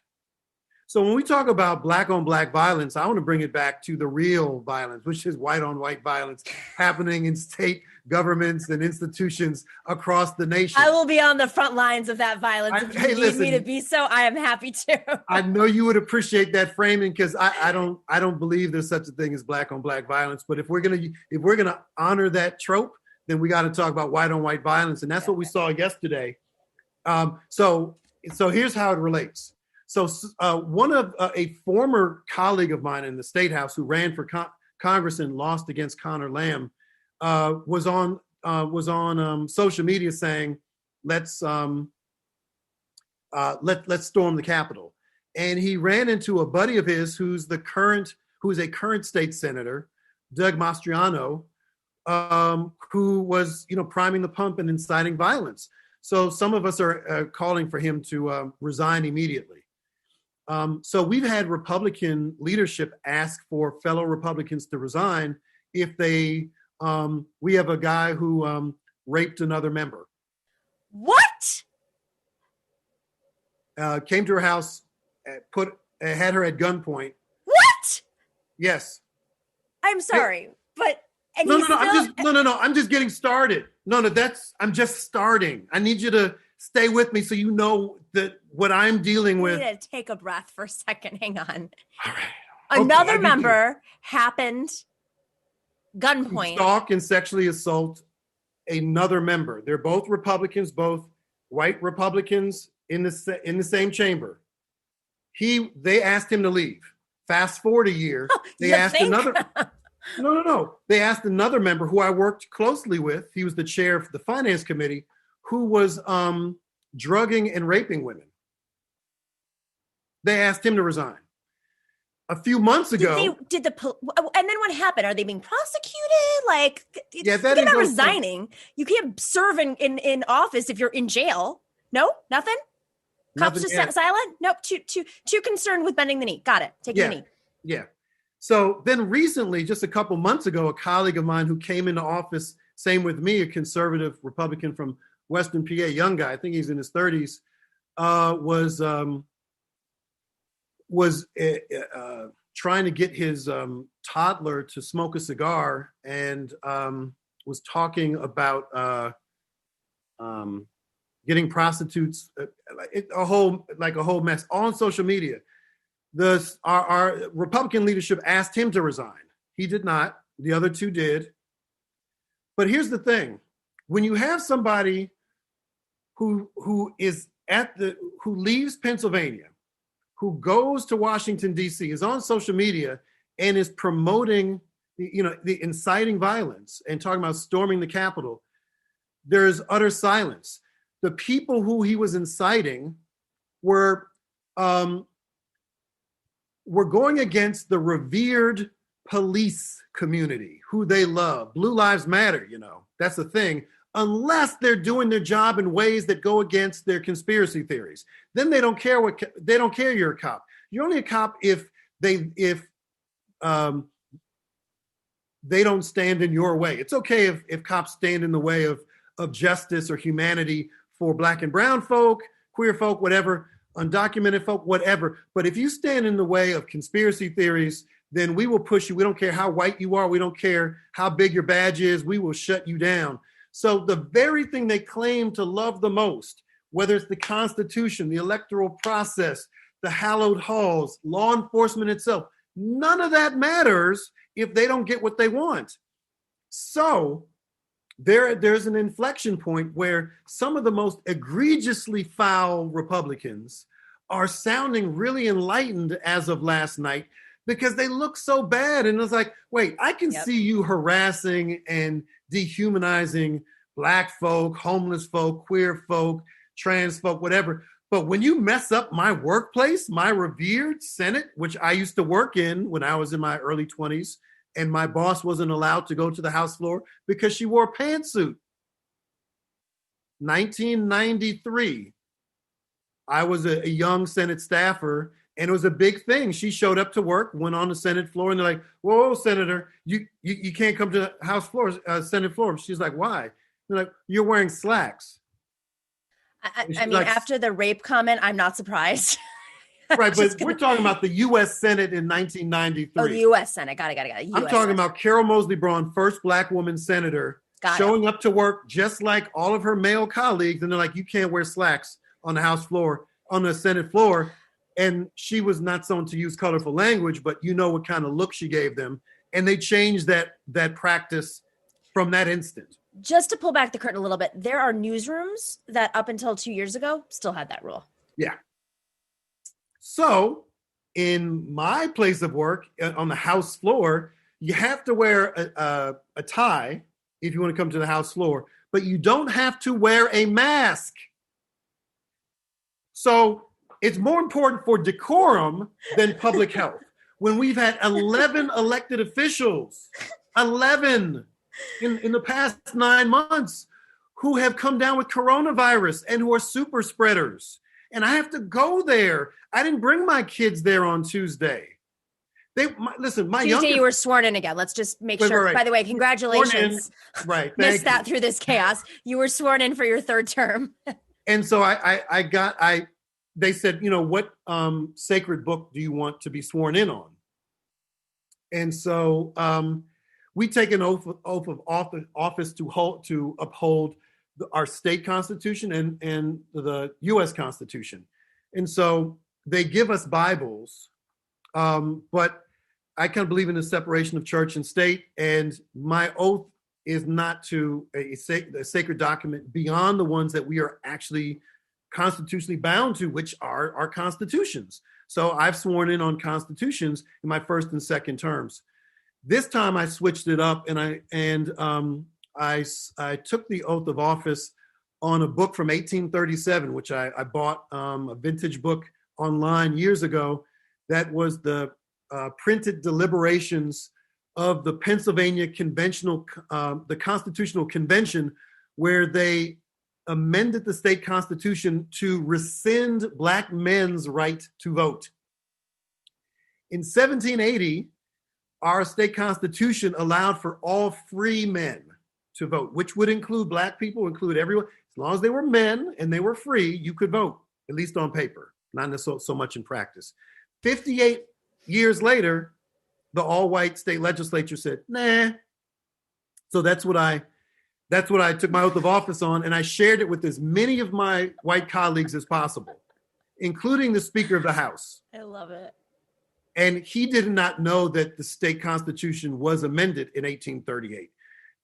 So when we talk about black on black violence, I want to bring it back to the real violence, which is white on white violence happening in state governments and institutions across the nation. I will be on the front lines of that violence. If you need me to be so, I am happy to. I know you would appreciate that framing, because I don't believe there's such a thing as black on black violence. But if we're gonna honor that trope, then we got to talk about white on white violence, and that's what we saw yesterday. So here's how it relates. So one of a former colleague of mine in the State House who ran for Congress and lost against Connor Lamb was on social media saying, let's storm the Capitol. And he ran into a buddy of his who is a current state senator, Doug Mastriano, who was priming the pump and inciting violence. So some of us are calling for him to resign immediately. So we've had Republican leadership ask for fellow Republicans to resign if they, we have a guy who raped another member. What? Came to her house, had her at gunpoint. What? Yes. I'm sorry, but no, I'm just getting started. I'm just starting. I need you to stay with me so you know that what I'm dealing with. I need to take a breath for a second. Hang on. All right. Another member happened gunpoint. Stalk and sexually assault another member. They're both Republicans, both white Republicans in the same chamber. They asked him to leave. Fast forward a year, they asked another. No. They asked another member who I worked closely with. He was the chair of the finance committee, who was drugging and raping women. They asked him to resign. A few months ago. And then what happened? Are they being prosecuted? You're not resigning. You can't serve in office if you're in jail. No, nothing. Cops just silent. Nope. Too concerned with bending the knee. Got it. Taking the knee. Yeah. So then recently, just a couple months ago, a colleague of mine who came into office, same with me, a conservative Republican from Western PA, young guy, I think he's in his 30s, was trying to get his toddler to smoke a cigar, and was talking about getting prostitutes, a whole mess, all on social media. Our Republican leadership asked him to resign. He did not. The other two did. But here's the thing: when you have somebody who leaves Pennsylvania, who goes to Washington D.C., is on social media and is promoting the inciting violence and talking about storming the Capitol, there's utter silence. The people who he was inciting were going against the revered police community, who they love. Blue Lives Matter, that's the thing. Unless they're doing their job in ways that go against their conspiracy theories, then they don't care you're a cop. You're only a cop if they don't stand in your way. It's okay if cops stand in the way of justice or humanity for Black and brown folk, queer folk, whatever, undocumented folk, whatever. But if you stand in the way of conspiracy theories, then we will push you. We don't care how white you are. We don't care how big your badge is. We will shut you down. So the very thing they claim to love the most, whether it's the Constitution, the electoral process, the hallowed halls, law enforcement itself, none of that matters if they don't get what they want. So there's an inflection point where some of the most egregiously foul Republicans are sounding really enlightened as of last night, because they look so bad. And it's like, wait, I can see you harassing and dehumanizing Black folk, homeless folk, queer folk, trans folk, whatever. But when you mess up my workplace, my revered Senate, which I used to work in when I was in my early 20s, and my boss wasn't allowed to go to the House floor because she wore a pantsuit. 1993, I was a young Senate staffer, and it was a big thing. She showed up to work, went on the Senate floor, and they're like, "Whoa, Senator, you can't come to the House floor, Senate floor." She's like, "Why?" They're like, "You're wearing slacks." I mean, after the rape comment, I'm not surprised. Right, but we're talking about the U.S. Senate in 1993. Oh, the U.S. Senate. Got it. I'm talking about Carol Moseley Braun, first Black woman senator, showing up to work just like all of her male colleagues, and they're like, "You can't wear slacks on the House floor, on the Senate floor." And she was not someone to use colorful language, but you know what kind of look she gave them. And they changed that practice from that instant. Just to pull back the curtain a little bit, there are newsrooms that up until 2 years ago still had that rule. Yeah. So in my place of work on the House floor, you have to wear a tie if you want to come to the House floor, but you don't have to wear a mask. So it's more important for decorum than public health. When we've had 11 elected officials, 11 in the past 9 months, who have come down with coronavirus and who are super spreaders. And I have to go there. I didn't bring my kids there on Tuesday. Tuesday you were sworn in again. Let's just make sure. Right. By the way, congratulations. Right. Missed that through this chaos. You were sworn in for your third term. And so they said, what sacred book do you want to be sworn in on? And so we take an oath of office to uphold our state constitution and the U.S. Constitution. And so they give us Bibles, but I kind of believe in the separation of church and state. And my oath is not to a sacred document beyond the ones that we are actually constitutionally bound to, which are our constitutions. So I've sworn in on constitutions in my first and second terms. This time I switched it up, and I took the oath of office on a book from 1837, which I bought a vintage book online years ago. That was the printed deliberations of the Pennsylvania the Constitutional Convention, where they amended the state constitution to rescind Black men's right to vote. In 1780, our state constitution allowed for all free men to vote, which would include Black people, include everyone. As long as they were men and they were free, you could vote, at least on paper, not necessarily so much in practice. 58 years later, the all-white state legislature said, nah. So that's what I took my oath of office on, and I shared it with as many of my white colleagues as possible, including the Speaker of the House. I love it. And he did not know that the state constitution was amended in 1838.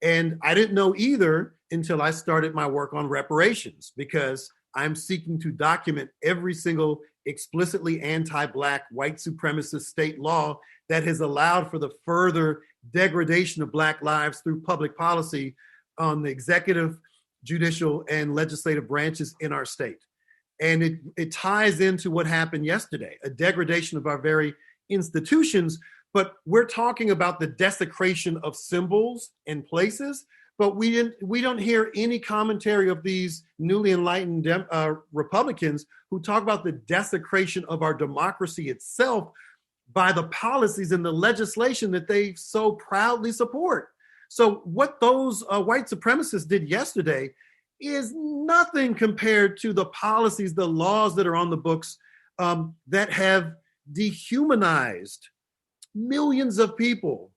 And I didn't know either until I started my work on reparations, because I'm seeking to document every single explicitly anti-Black white supremacist state law that has allowed for the further degradation of Black lives through public policy on the executive, judicial, and legislative branches in our state. And it ties into what happened yesterday, a degradation of our very institutions, But we're talking about the desecration of symbols and places. But we don't hear any commentary of these newly enlightened Republicans who talk about the desecration of our democracy itself by the policies and the legislation that they so proudly support. So what those white supremacists did yesterday is nothing compared to the policies, the laws that are on the books that have dehumanized millions of people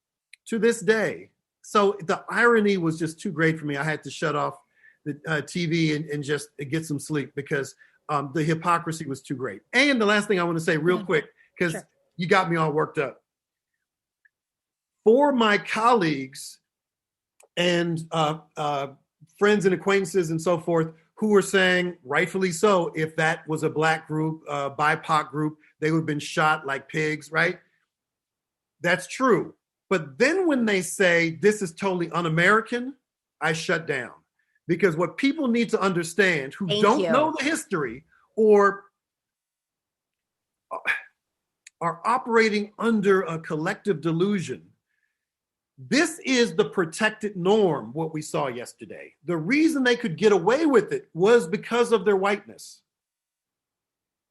to this day. So the irony was just too great for me. I had to shut off the TV and just get some sleep because the hypocrisy was too great. And the last thing I want to say real quick, because you got me all worked up. For my colleagues and friends and acquaintances and so forth who were saying, rightfully so, if that was a Black group, BIPOC group, they would have been shot like pigs, right? That's true. But then when they say this is totally un-American, I shut down. Because what people need to understand who don't know the history or are operating under a collective delusion, this is the protected norm, what we saw yesterday. The reason they could get away with it was because of their whiteness.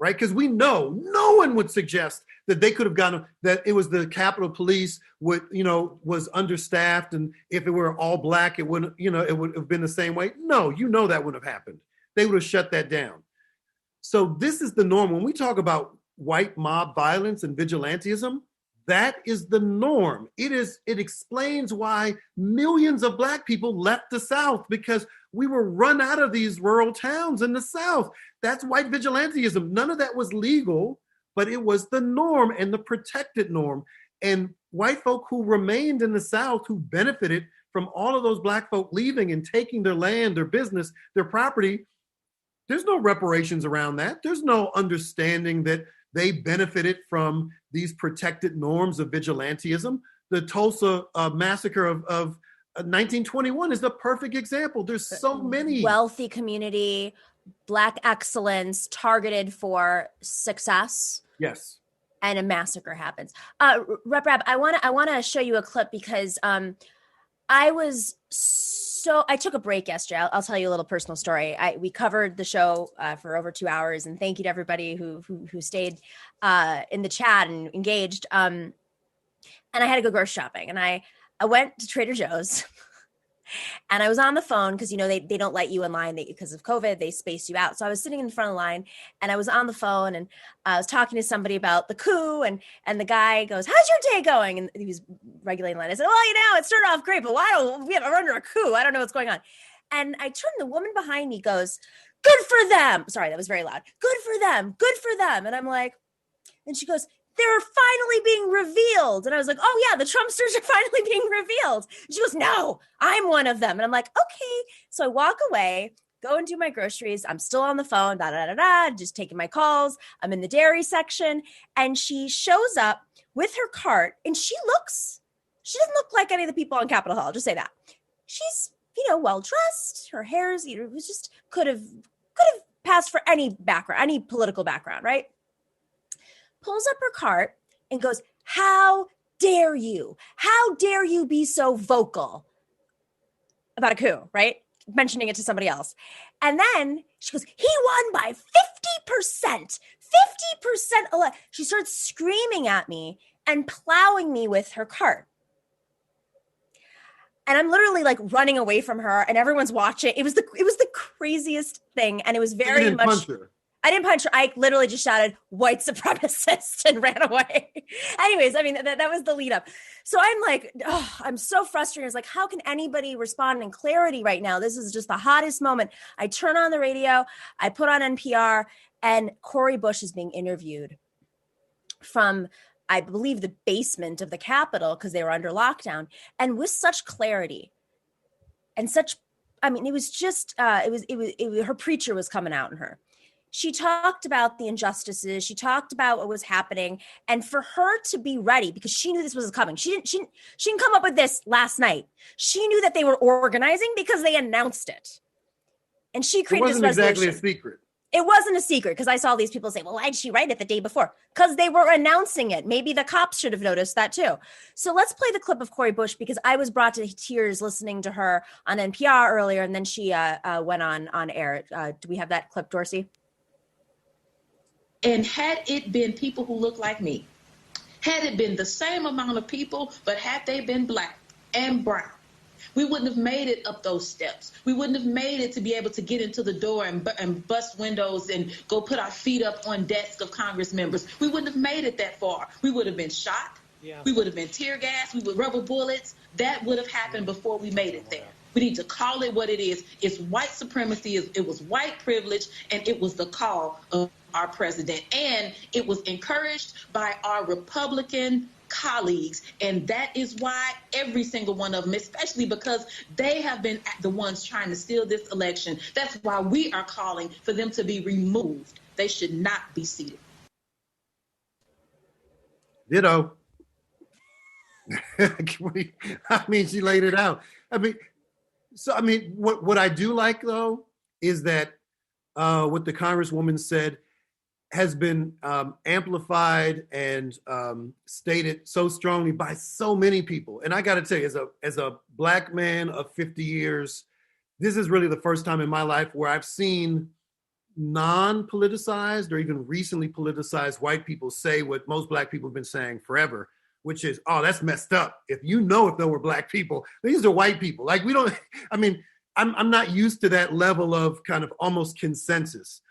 Right? Because we know no one would suggest that they could have gotten, that it was the Capitol Police was understaffed, and if it were all Black, it wouldn't, it would have been the same way. No, that wouldn't have happened. They would have shut that down. So this is the norm. When we talk about white mob violence and vigilantism, that is the norm. It explains why millions of Black people left the South, because we were run out of these rural towns in the South. That's white vigilantism. None of that was legal, but it was the norm and the protected norm. And white folk who remained in the South, who benefited from all of those Black folk leaving and taking their land, their business, their property, there's no reparations around that. There's no understanding that they benefited from these protected norms of vigilantism. The Tulsa Massacre of 1921 is the perfect example. There's so many. Wealthy community, Black excellence targeted for success. Yes. And a massacre happens. Rabb, I want to show you a clip because I took a break yesterday. I'll tell you a little personal story. We covered the show for over 2 hours, and thank you to everybody who stayed in the chat and engaged. And I had to go grocery shopping, and I went to Trader Joe's. And I was on the phone because, they don't let you in line because of COVID. They space you out. So I was sitting in the front of the line, and I was on the phone, and I was talking to somebody about the coup. And the guy goes, "How's your day going?" And he was regulating the line. I said, "Well, it started off great, but we're under a coup. I don't know what's going on." And I turned, the woman behind me goes, "Good for them." Sorry, that was very loud. "Good for them. Good for them." And I'm like, and she goes, "They're finally being revealed." And I was like, "Oh yeah, the Trumpsters are finally being revealed." And she goes, "No, I'm one of them." And I'm like, "Okay." So I walk away, go and do my groceries. I'm still on the phone, just taking my calls. I'm in the dairy section, and she shows up with her cart, and she doesn't look like any of the people on Capitol Hill. I'll just say that. She's, well dressed. Her hair's, it was just could have passed for any background, any political background, right? Pulls up her cart and goes, "How dare you? How dare you be so vocal about a coup," right? Mentioning it to somebody else. And then she goes, "He won by 50%, 50%. She starts screaming at me and plowing me with her cart. And I'm literally like running away from her, and everyone's watching. It was the craziest thing. And it was very much. Punch her. I didn't punch her. I literally just shouted "white supremacist" and ran away. Anyways, I mean, that was the lead up. So I'm like, I'm so frustrated. It's like, how can anybody respond in clarity right now? This is just the hottest moment. I turn on the radio, I put on NPR, and Cori Bush is being interviewed from, I believe, the basement of the Capitol because they were under lockdown, and with such clarity and such, I mean, it was just, her preacher was coming out in her. She talked about the injustices. She talked about what was happening. And for her to be ready, because she knew this was coming. She didn't come up with this last night. She knew that they were organizing because they announced it. And she created this resolution. It wasn't exactly a secret. It wasn't a secret because I saw these people say, well, why did she write it the day before? Because they were announcing it. Maybe the cops should have noticed that too. So let's play the clip of Cori Bush because I was brought to tears listening to her on NPR earlier, and then she went on air. Do we have that clip, Dorsey? And had it been people who look like me, had it been the same amount of people, but had they been black and brown, we wouldn't have made it up those steps. We wouldn't have made it to be able to get into the door and bust windows and go put our feet up on desks of Congress members. We wouldn't have made it that far. We would have been shot. Yeah. We would have been tear gas. We would rubber bullets. That would have happened before we made it there. We need to call it what it is. It's white supremacy. It was white privilege, and it was the call of our president. And it was encouraged by our Republican colleagues, and that is why every single one of them, especially because they have been the ones trying to steal this election, that's why we are calling for them to be removed. They should not be seated. Ditto. I mean, she laid it out. What I do like though is that what the Congresswoman said has been amplified and stated so strongly by so many people. And I got to tell you, as a black man of 50 years, this is really the first time in my life where I've seen non-politicized or even recently politicized white people say what most black people have been saying forever, which is, oh, that's messed up. If there were black people, these are white people. Like I'm not used to that level of kind of almost consensus.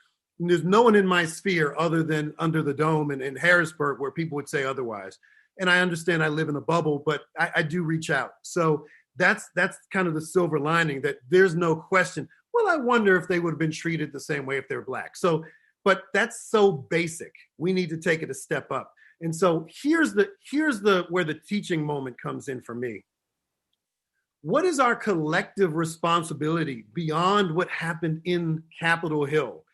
And there's no one in my sphere other than under the dome and in Harrisburg where people would say otherwise. And I understand I live in a bubble, but I do reach out. So that's kind of the silver lining, that there's no question. Well, I wonder if they would have been treated the same way if they're black. So, but that's so basic. We need to take it a step up. And so here's where the teaching moment comes in for me. What is our collective responsibility beyond what happened in Capitol Hill?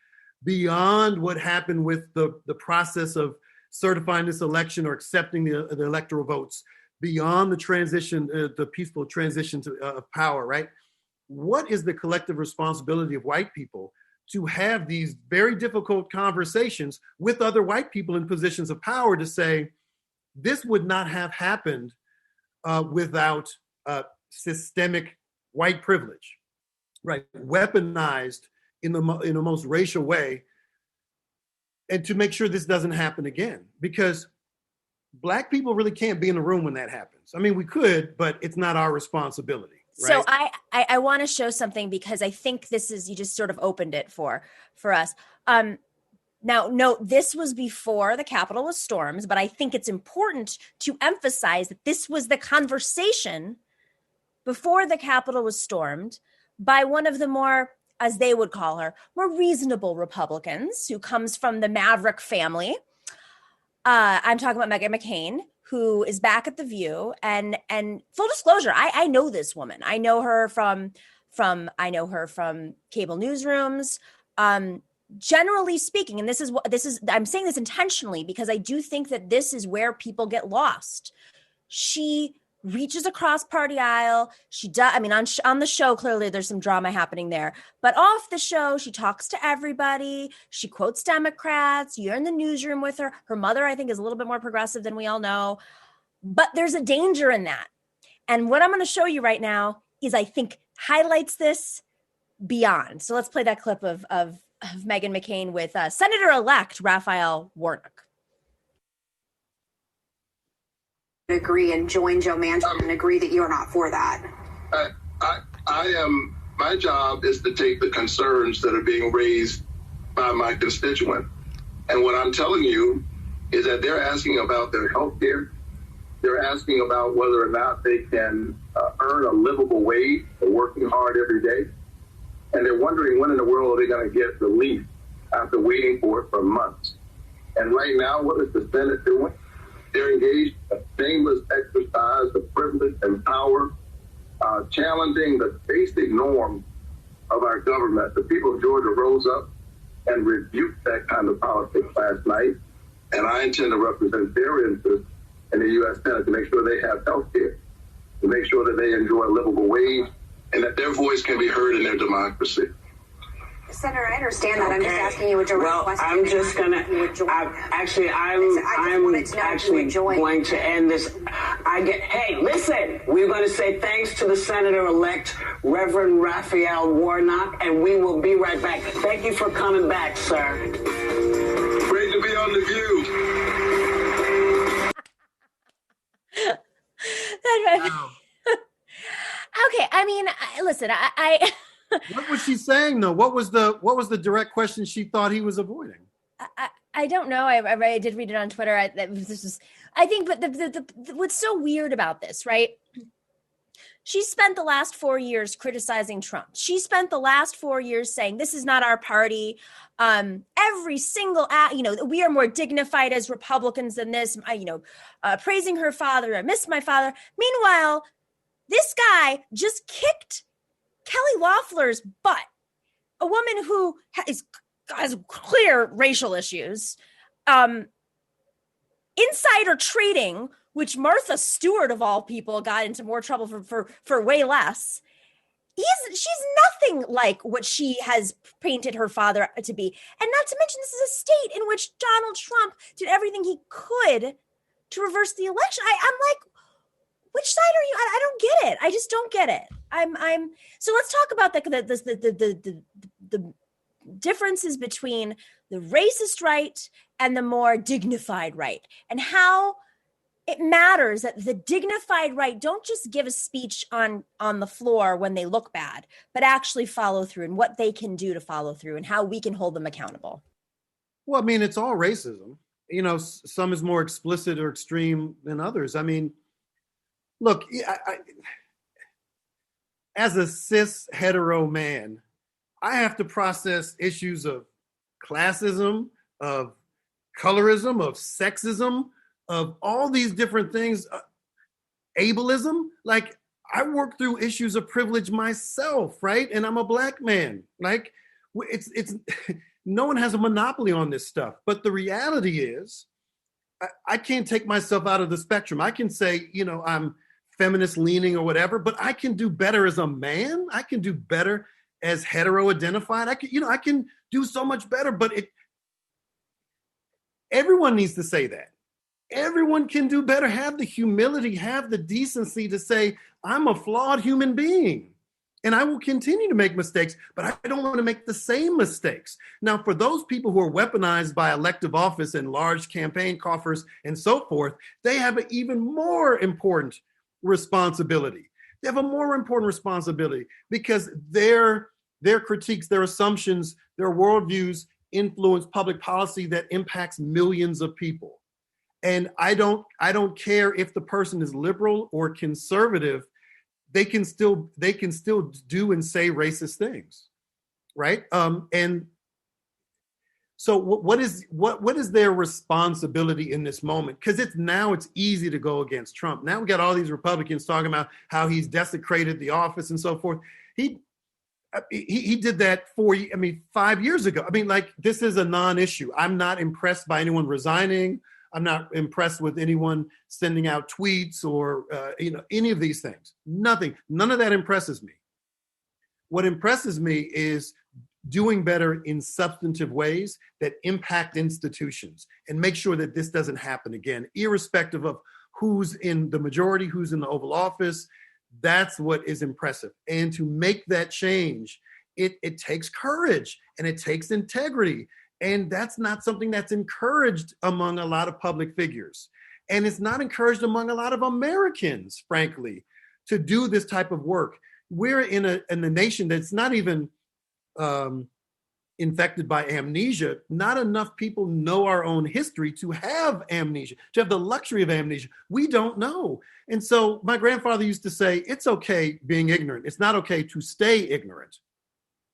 Beyond what happened with the process of certifying this election or accepting the electoral votes, beyond the transition, the peaceful transition of power, right? What is the collective responsibility of white people to have these very difficult conversations with other white people in positions of power to say, this would not have happened without systemic white privilege, right? Weaponized in the most racial way, and to make sure this doesn't happen again, because black people really can't be in the room when that happens. I mean, we could, but it's not our responsibility. Right? So I want to show something because I think this is, you just sort of opened it for us. Now, note, this was before the Capitol was stormed, but I think it's important to emphasize that this was the conversation before the Capitol was stormed by one of the more, as they would call her, more reasonable Republicans who comes from the Maverick family. I'm talking about Meghan McCain, who is back at The View. And full disclosure, I know this woman. I know her from cable newsrooms. Generally speaking, and this is I'm saying this intentionally because I do think that this is where people get lost. She reaches across party aisle. She does. I mean, on the show, clearly there's some drama happening there, but off the show, she talks to everybody. She quotes Democrats. You're in the newsroom with her. Her mother, I think, is a little bit more progressive than we all know, but there's a danger in that. And what I'm going to show you right now is, I think, highlights this beyond. So let's play that clip of Meghan McCain with Senator-elect Raphael Warnock. Agree and join Joe Manchin and agree that you're not for that. My job is to take the concerns that are being raised by my constituent. And what I'm telling you is that they're asking about their health care. They're asking about whether or not they can earn a livable wage for working hard every day. And they're wondering when in the world are they going to get relief after waiting for it for months. And right now, what is the Senate doing? They're engaged in a shameless exercise of privilege and power, challenging the basic norms of our government. The people of Georgia rose up and rebuked that kind of politics last night, and I intend to represent their interests in the U.S. Senate to make sure they have health care, to make sure that they enjoy a livable wage, and that their voice can be heard in their democracy. Senator, I understand that. I'm just asking you a direct question. I'm just going to, I'm going to end this. Hey, listen, we're going to say thanks to the Senator-elect, Reverend Raphael Warnock, and we will be right back. Thank you for coming back, sir. Great to be on The View. Wow. Okay, I mean, listen, I What was she saying though? What was the direct question she thought he was avoiding? I don't know. I did read it on Twitter. I think, but what's so weird about this, right? She spent the last 4 years criticizing Trump. She spent the last 4 years saying, this is not our party. Every single, we are more dignified as Republicans than this, praising her father. I miss my father. Meanwhile, this guy just kicked Kelly Loeffler's butt, a woman who has clear racial issues, insider trading, which Martha Stewart of all people got into more trouble for way less. She's nothing like what she has painted her father to be. And not to mention, this is a state in which Donald Trump did everything he could to reverse the election. I'm like, which side are you? I don't get it. I just don't get it. So let's talk about the differences between the racist right and the more dignified right, and how it matters that the dignified right don't just give a speech on the floor when they look bad, but actually follow through, and what they can do to follow through, and how we can hold them accountable. Well, I mean, it's all racism. Some is more explicit or extreme than others. I mean, look, as a cis hetero man, I have to process issues of classism, of colorism, of sexism, of all these different things, ableism. Like, I work through issues of privilege myself, right? And I'm a Black man. Like, it's no one has a monopoly on this stuff. But the reality is, I can't take myself out of the spectrum. I can say, I'm feminist leaning or whatever, but I can do better as a man. I can do better as hetero identified. I can do so much better, but everyone needs to say that. Everyone can do better. Have the humility, have the decency to say, I'm a flawed human being and I will continue to make mistakes, but I don't want to make the same mistakes. Now, for those people who are weaponized by elective office and large campaign coffers and so forth, they have an even more important responsibility. They have a more important responsibility because their critiques, their assumptions, their worldviews influence public policy that impacts millions of people. And I don't care if the person is liberal or conservative, they can still do and say racist things, right? And so what is their responsibility in this moment? Because it's easy to go against Trump. Now we got all these Republicans talking about how he's desecrated the office and so forth. He did that 5 years ago. I mean, like, this is a non-issue. I'm not impressed by anyone resigning. I'm not impressed with anyone sending out tweets or any of these things. Nothing. None of that impresses me. What impresses me is doing better in substantive ways that impact institutions and make sure that this doesn't happen again, irrespective of who's in the majority, who's in the Oval Office. That's what is impressive. And to make that change, it takes courage and it takes integrity. And that's not something that's encouraged among a lot of public figures. And it's not encouraged among a lot of Americans, frankly, to do this type of work. We're in a nation that's not even infected by amnesia. Not enough people know our own history to have amnesia, to have the luxury of amnesia. We don't know. And so my grandfather used to say, it's okay being ignorant. It's not okay to stay ignorant,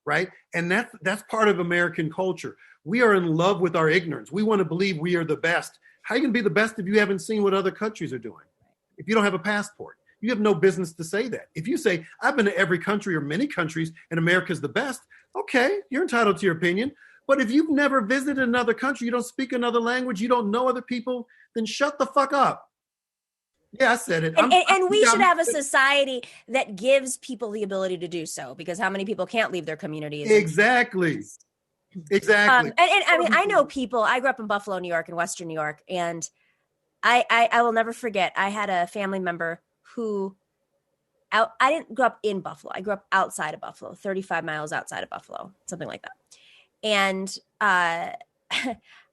right? And that's part of American culture. We are in love with our ignorance. We want to believe we are the best. How are you going to be the best if you haven't seen what other countries are doing? If you don't have a passport, you have no business to say that. If you say, I've been to every country or many countries and America's the best, okay, you're entitled to your opinion. But if you've never visited another country, you don't speak another language, you don't know other people, then shut the fuck up. Yeah, I said it. And we should have a society that gives people the ability to do so, because how many people can't leave their communities? Exactly. Exactly. And I mean, I know people, I grew up in Buffalo, New York, and Western New York. And I will never forget, I had a family member who, I didn't grow up in Buffalo. I grew up outside of Buffalo, 35 miles outside of Buffalo, something like that. And I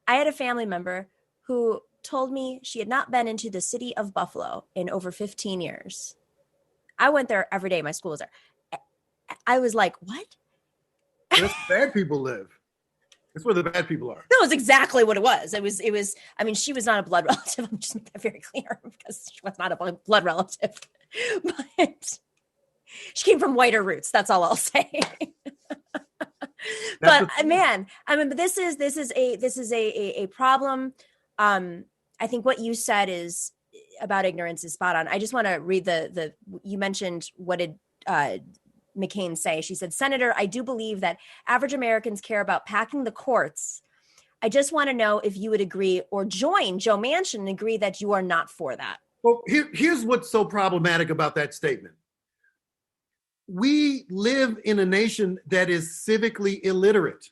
had a family member who told me she had not been into the city of Buffalo in over 15 years. I went there every day. My school was there. I was like, what? That's where bad people live. That's where the bad people are. That was exactly what it was. It was, I mean, she was not a blood relative. I'm just making that very clear, because she was not a blood relative. But she came from whiter roots. That's all I'll say. But man, I mean, but this is a problem. I think what you said is about ignorance is spot on. I just want to read you mentioned, what did McCain say? She said, "Senator, I do believe that average Americans care about packing the courts. I just want to know if you would agree or join Joe Manchin and agree that you are not for that." Well, here's what's so problematic about that statement. We live in a nation that is civically illiterate.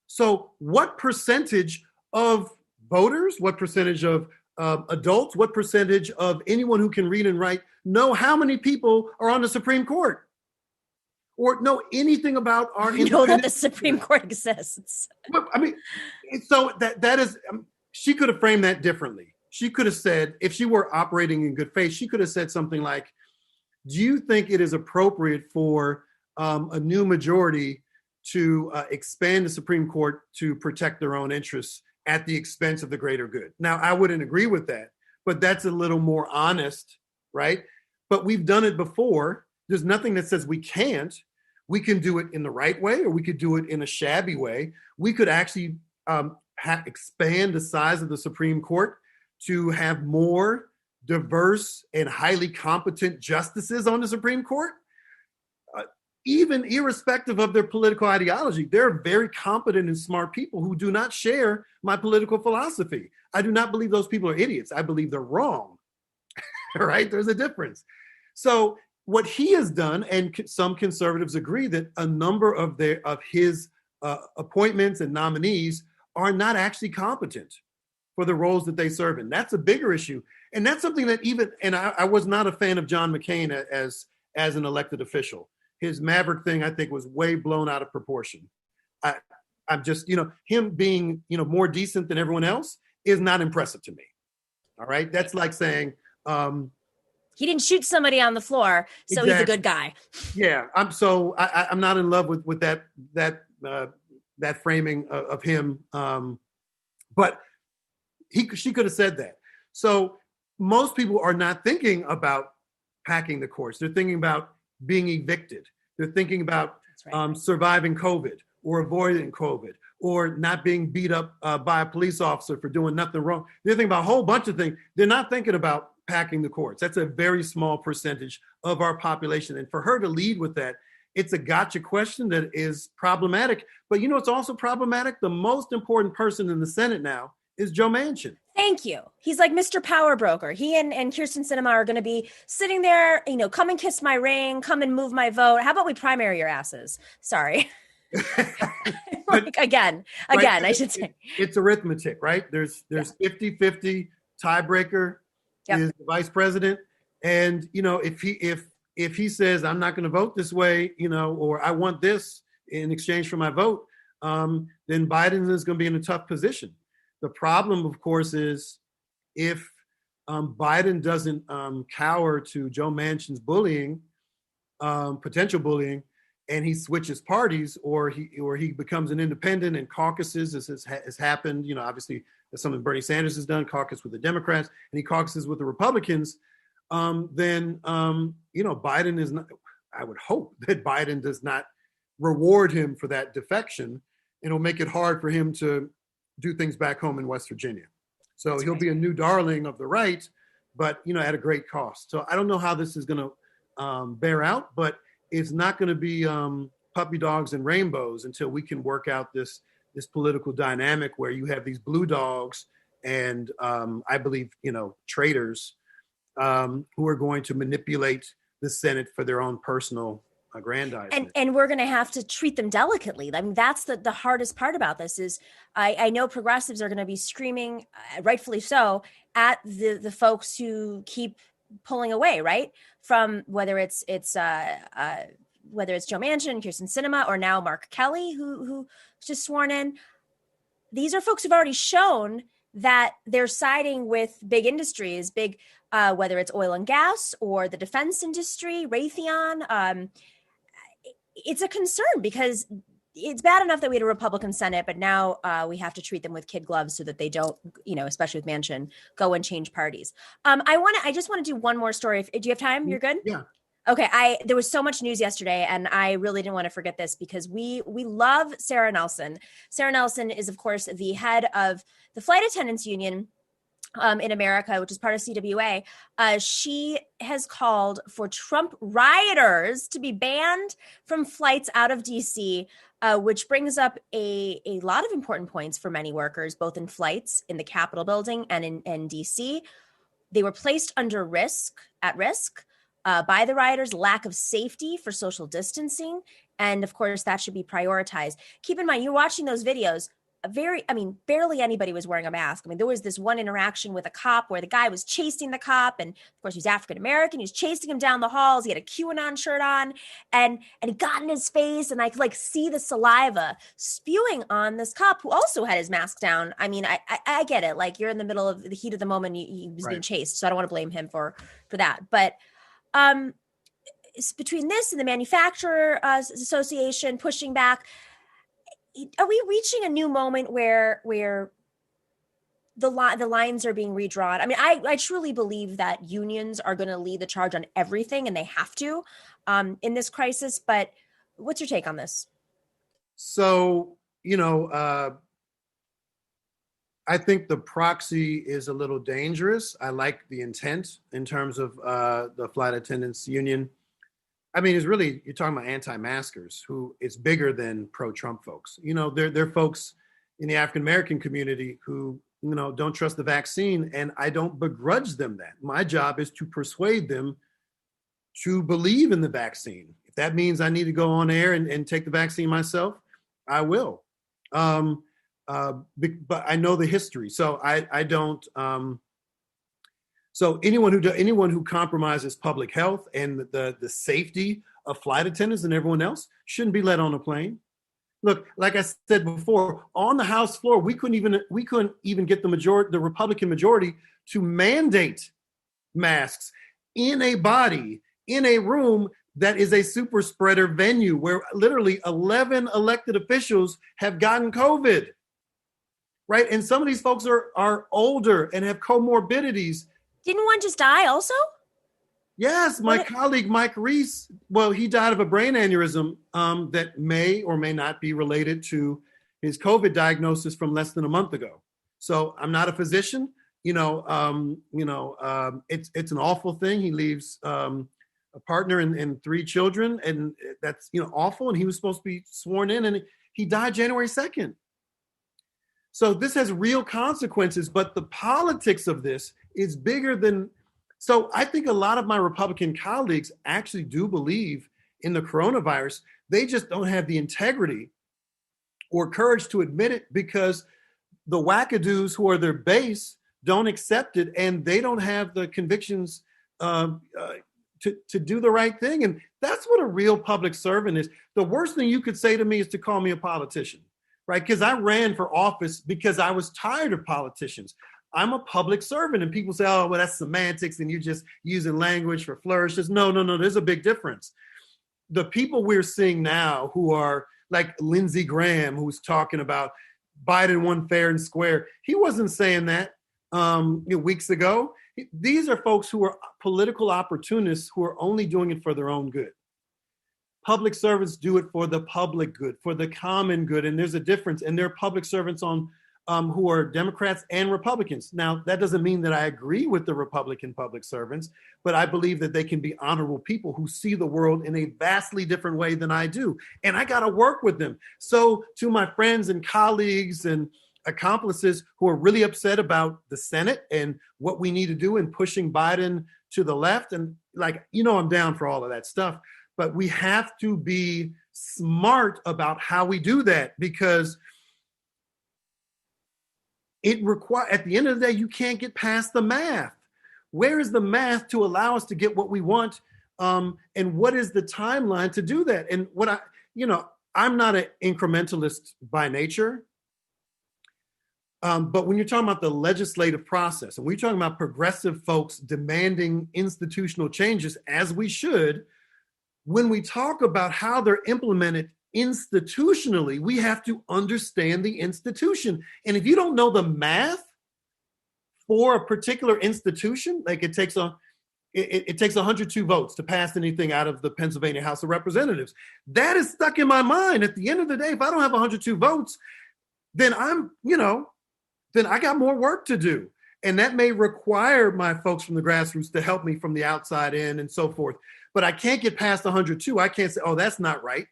So what percentage of voters, what percentage of adults, what percentage of anyone who can read and write know how many people are on the Supreme Court? Or know anything about our know that the Supreme Court exists. I mean, so that is, she could have framed that differently. She could have said, if she were operating in good faith, she could have said something like, do you think it is appropriate for a new majority to expand the Supreme Court to protect their own interests at the expense of the greater good? Now, I wouldn't agree with that, but that's a little more honest, right? But we've done it before. There's nothing that says we can't. We can do it in the right way, or we could do it in a shabby way. We could actually expand the size of the Supreme Court to have more diverse and highly competent justices on the Supreme Court, even irrespective of their political ideology. They're very competent and smart people who do not share my political philosophy. I do not believe those people are idiots. I believe they're wrong. Right? There's a difference. So what he has done, and some conservatives agree that a number of his appointments and nominees are not actually competent for the roles that they serve in. That's a bigger issue. And that's something that I was not a fan of John McCain as an elected official. His Maverick thing, I think, was way blown out of proportion. I'm just, him being, more decent than everyone else is not impressive to me. All right. That's like saying, he didn't shoot somebody on the floor, so exactly. He's a good guy. Yeah. I'm not in love with that framing of him. But she could have said that. So most people are not thinking about packing the courts. They're thinking about being evicted. They're thinking about surviving COVID or avoiding COVID or not being beat up by a police officer for doing nothing wrong. They're thinking about a whole bunch of things. They're not thinking about packing the courts. That's a very small percentage of our population. And for her to lead with that, it's a gotcha question that is problematic. But it's also problematic. The most important person in the Senate now is Joe Manchin. Thank you. He's like Mr. Power Broker. He and Kyrsten Sinema are going to be sitting there, come and kiss my ring, come and move my vote. How about we primary your asses? Sorry. Again, right? I should say. It's arithmetic, right? There's 50-50 tiebreaker is the vice president. And, if he says, I'm not going to vote this way, or I want this in exchange for my vote, then Biden is going to be in a tough position. The problem, of course, is if Biden doesn't cower to Joe Manchin's bullying, potential bullying, and he switches parties, or he becomes an independent and caucuses, as has happened. Obviously, that's something Bernie Sanders has done, caucus with the Democrats, and he caucuses with the Republicans. Then Biden is not. I would hope that Biden does not reward him for that defection. It'll make it hard for him to do things back home in West Virginia. So that's he'll be a new darling of the right, but at a great cost. So I don't know how this is going to bear out, but it's not going to be puppy dogs and rainbows until we can work out this political dynamic where you have these blue dogs and I believe traitors who are going to manipulate the Senate for their own personal aggrandizement. And we're going to have to treat them delicately. I mean, that's the hardest part about this is I know progressives are going to be screaming, rightfully so, at the folks who keep pulling away, right? From whether it's Joe Manchin, Kirsten Sinema, or now Mark Kelly, who's just sworn in. These are folks who've already shown that they're siding with big industries, whether it's oil and gas or the defense industry, Raytheon. It's a concern because it's bad enough that we had a Republican Senate, but now we have to treat them with kid gloves so that they don't, especially with Manchin, go and change parties. I just want to do one more story. Do you have time? You're good? Yeah. Okay. There was so much news yesterday, and I really didn't want to forget this because we love Sarah Nelson. Sarah Nelson is, of course, the head of the Flight Attendants Union in America, which is part of CWA. She has called for Trump rioters to be banned from flights out of DC, which brings up a lot of important points for many workers, both in flights in the Capitol building and in DC. They were placed at risk by the rioters, lack of safety for social distancing. And of course, that should be prioritized. Keep in mind, you're watching those videos. Barely anybody was wearing a mask. I mean, there was this one interaction with a cop where the guy was chasing the cop, and of course, he's African-American. He was chasing him down the halls. He had a QAnon shirt on, and he got in his face, and I could see the saliva spewing on this cop who also had his mask down. I mean, I get it. Like, you're in the middle of the heat of the moment. He was being chased, so I don't want to blame him for that. But between this and the Manufacturer Association pushing back, are we reaching a new moment where the lines are being redrawn? I mean, I truly believe that unions are going to lead the charge on everything, and they have to in this crisis. But what's your take on this? So, I think the proxy is a little dangerous. I like the intent in terms of the flight attendants union. I mean, you're talking about anti-maskers who it's bigger than pro-Trump folks. They're folks in the African-American community who, don't trust the vaccine, and I don't begrudge them that. My job is to persuade them to believe in the vaccine. If that means I need to go on air and take the vaccine myself, I will. But I know the history, so I don't. So anyone who compromises public health and the safety of flight attendants and everyone else shouldn't be let on a plane. Look, like I said before, on the House floor, we couldn't even get the Republican majority to mandate masks in a body, in a room that is a super spreader venue where literally 11 elected officials have gotten COVID, right? And some of these folks are older and have comorbidities. Didn't one just die also? Yes, my colleague Mike Reese, he died of a brain aneurysm that may or may not be related to his COVID diagnosis from less than a month ago. So I'm not a physician. It's an awful thing. He leaves a partner and 3 children, and that's awful. And he was supposed to be sworn in, and he died January 2nd. So this has real consequences, but the politics of this is bigger than. So I think a lot of my Republican colleagues actually do believe in the coronavirus. They just don't have the integrity or courage to admit it because the wackadoos who are their base don't accept it, and they don't have the convictions to do the right thing. And that's what a real public servant is. The worst thing you could say to me is to call me a politician. Right? Because I ran for office because I was tired of politicians. I'm a public servant, and people say, oh, well, that's semantics and you're just using language for flourishes. No, there's a big difference. The people we're seeing now who are like Lindsey Graham, who's talking about Biden won fair and square. He wasn't saying that weeks ago. These are folks who are political opportunists who are only doing it for their own good. Public servants do it for the public good, for the common good, and there's a difference. And there are public servants who are Democrats and Republicans. Now, that doesn't mean that I agree with the Republican public servants, but I believe that they can be honorable people who see the world in a vastly different way than I do. And I got to work with them. So to my friends and colleagues and accomplices who are really upset about the Senate and what we need to do in pushing Biden to the left. And I'm down for all of that stuff, but we have to be smart about how we do that, because at the end of the day, you can't get past the math. Where is the math to allow us to get what we want? And what is the timeline to do that? And I'm not an incrementalist by nature. But when you're talking about the legislative process, and we're talking about progressive folks demanding institutional changes, as we should, when we talk about how they're implemented institutionally, we have to understand the institution. And if you don't know the math for a particular institution, like it takes 102 votes to pass anything out of the Pennsylvania House of Representatives. That is stuck in my mind. At the end of the day, if I don't have 102 votes, then then I got more work to do. And that may require my folks from the grassroots to help me from the outside in and so forth. But I can't get past 102. I can't say, oh, that's not right.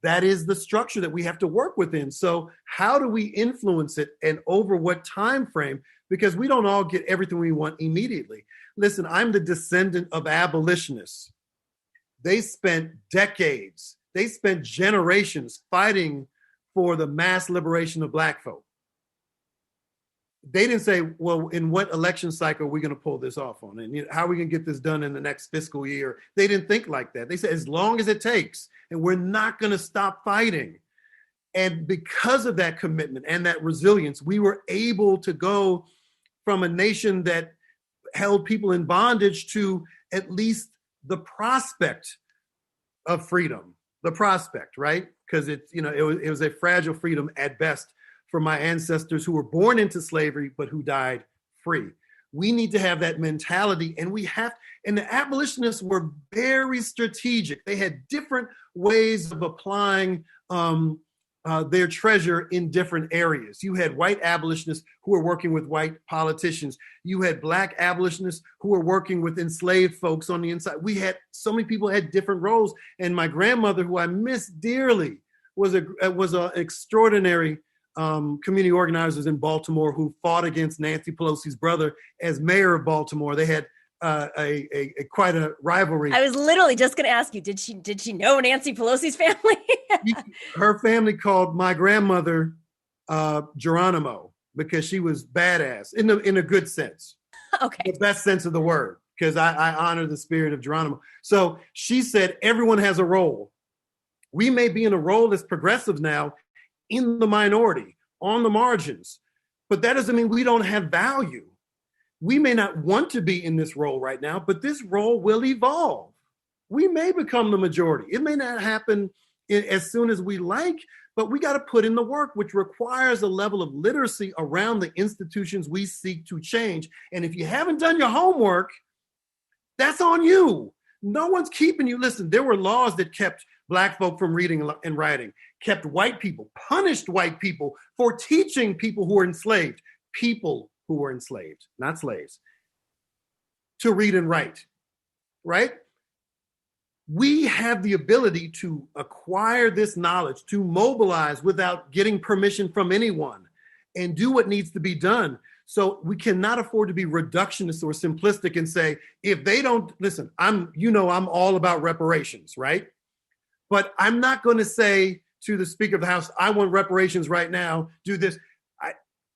That is the structure that we have to work within. So how do we influence it, and over what time frame? Because we don't all get everything we want immediately. Listen, I'm the descendant of abolitionists. They spent decades, they spent generations fighting for the mass liberation of Black folk. They didn't say, well, in what election cycle are we going to pull this off on? And how are we going to get this done in the next fiscal year? They didn't think like that. They said, as long as it takes, and we're not going to stop fighting. And because of that commitment and that resilience, we were able to go from a nation that held people in bondage to at least the prospect of freedom, right? Because it was a fragile freedom at best for my ancestors who were born into slavery, but who died free. We need to have that mentality, and the abolitionists were very strategic. They had different ways of applying their treasure in different areas. You had white abolitionists who were working with white politicians. You had Black abolitionists who were working with enslaved folks on the inside. We had so many people had different roles. And my grandmother, who I miss dearly, was an extraordinary community organizers in Baltimore who fought against Nancy Pelosi's brother as mayor of Baltimore. They had quite a rivalry. I was literally just going to ask you, did she know Nancy Pelosi's family? Her family called my grandmother Geronimo because she was badass in a good sense. Okay. The best sense of the word, because I honor the spirit of Geronimo. So she said, everyone has a role. We may be in a role as progressives now in the minority, on the margins, but that doesn't mean we don't have value. We may not want to be in this role right now, but this role will evolve. We may become the majority. It may not happen as soon as we like, but we got to put in the work, which requires a level of literacy around the institutions we seek to change. And if you haven't done your homework, that's on you. No one's keeping you. Listen, there were laws that kept Black folk from reading and writing, kept white people, punished white people for teaching people who were enslaved, not slaves, to read and write, right? We have the ability to acquire this knowledge, to mobilize without getting permission from anyone, and do what needs to be done. So we cannot afford to be reductionist or simplistic and say, if they don't, listen, I'm all about reparations, right? But I'm not going to say to the Speaker of the House, I want reparations right now, do this.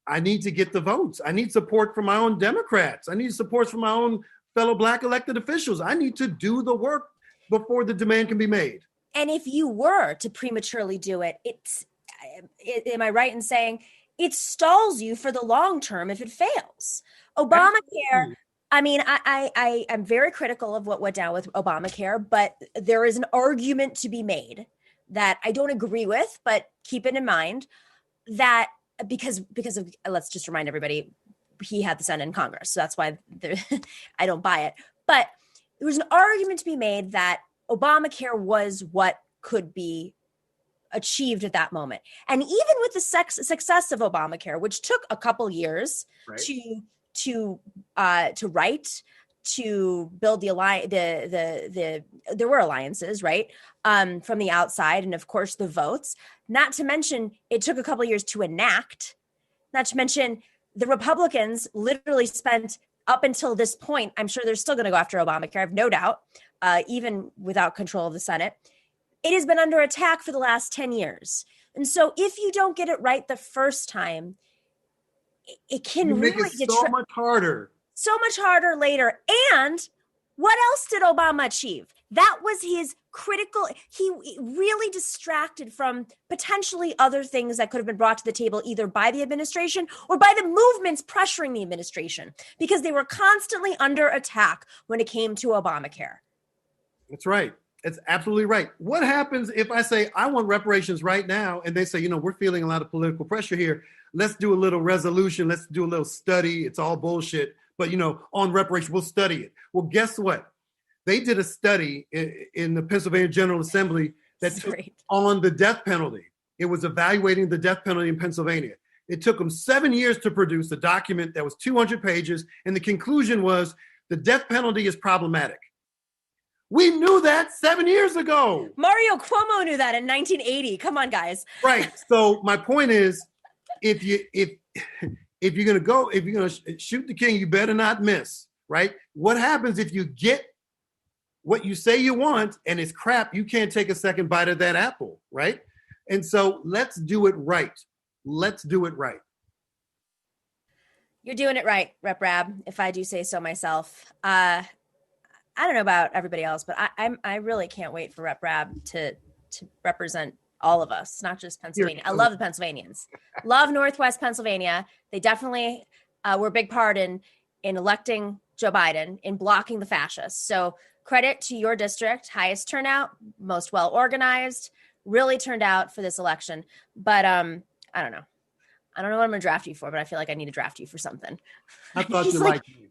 I need to get the votes. I need support from my own Democrats. I need support from my own fellow Black elected officials. I need to do the work before the demand can be made. And if you were to prematurely do it, am I right in saying it stalls you for the long term if it fails? Obamacare, I mean, I am very critical of what went down with Obamacare, but there is an argument to be made that I don't agree with, but keep it in mind that because of, let's just remind everybody, he had the Senate and Congress. So that's why I don't buy it. But there was an argument to be made that Obamacare was what could be achieved at that moment. And even with the success of Obamacare, which took a couple years to write, to build the alliance. There were alliances, right, from the outside, and of course the votes. Not to mention, it took a couple of years to enact. Not to mention, the Republicans literally spent up until this point. I'm sure they're still going to go after Obamacare. I have no doubt, even without control of the Senate. It has been under attack for the last 10 years. And so if you don't get it right the first time, it can make really it so much harder. So much harder later. And what else did Obama achieve? That was his critical. He really distracted from potentially other things that could have been brought to the table either by the administration or by the movements pressuring the administration, because they were constantly under attack when it came to Obamacare. That's right. It's absolutely right. What happens if I say, I want reparations right now, and they say, we're feeling a lot of political pressure here. Let's do a little resolution. Let's do a little study. It's all bullshit. But, on reparations, we'll study it. Well, guess what? They did a study in the Pennsylvania General Assembly that took on the death penalty. It was evaluating the death penalty in Pennsylvania. It took them 7 years to produce a document that was 200 pages. And the conclusion was the death penalty is problematic. We knew that 7 years ago. Mario Cuomo knew that in 1980. Come on, guys. Right. So my point is, if you're gonna shoot the king, you better not miss. Right. What happens if you get what you say you want and it's crap? You can't take a second bite of that apple. Right. And so let's do it right. Let's do it right. You're doing it right, Rep. Rabb, if I do say so myself. I don't know about everybody else, but I really can't wait for Rep. Rabb to represent all of us, not just Pennsylvania. I love the Pennsylvanians. Love Northwest Pennsylvania. They definitely were a big part in electing Joe Biden, in blocking the fascists. So credit to your district, highest turnout, most well organized, really turned out for this election. But I don't know. I don't know what I'm going to draft you for, but I feel like I need to draft you for something. I thought you liked me.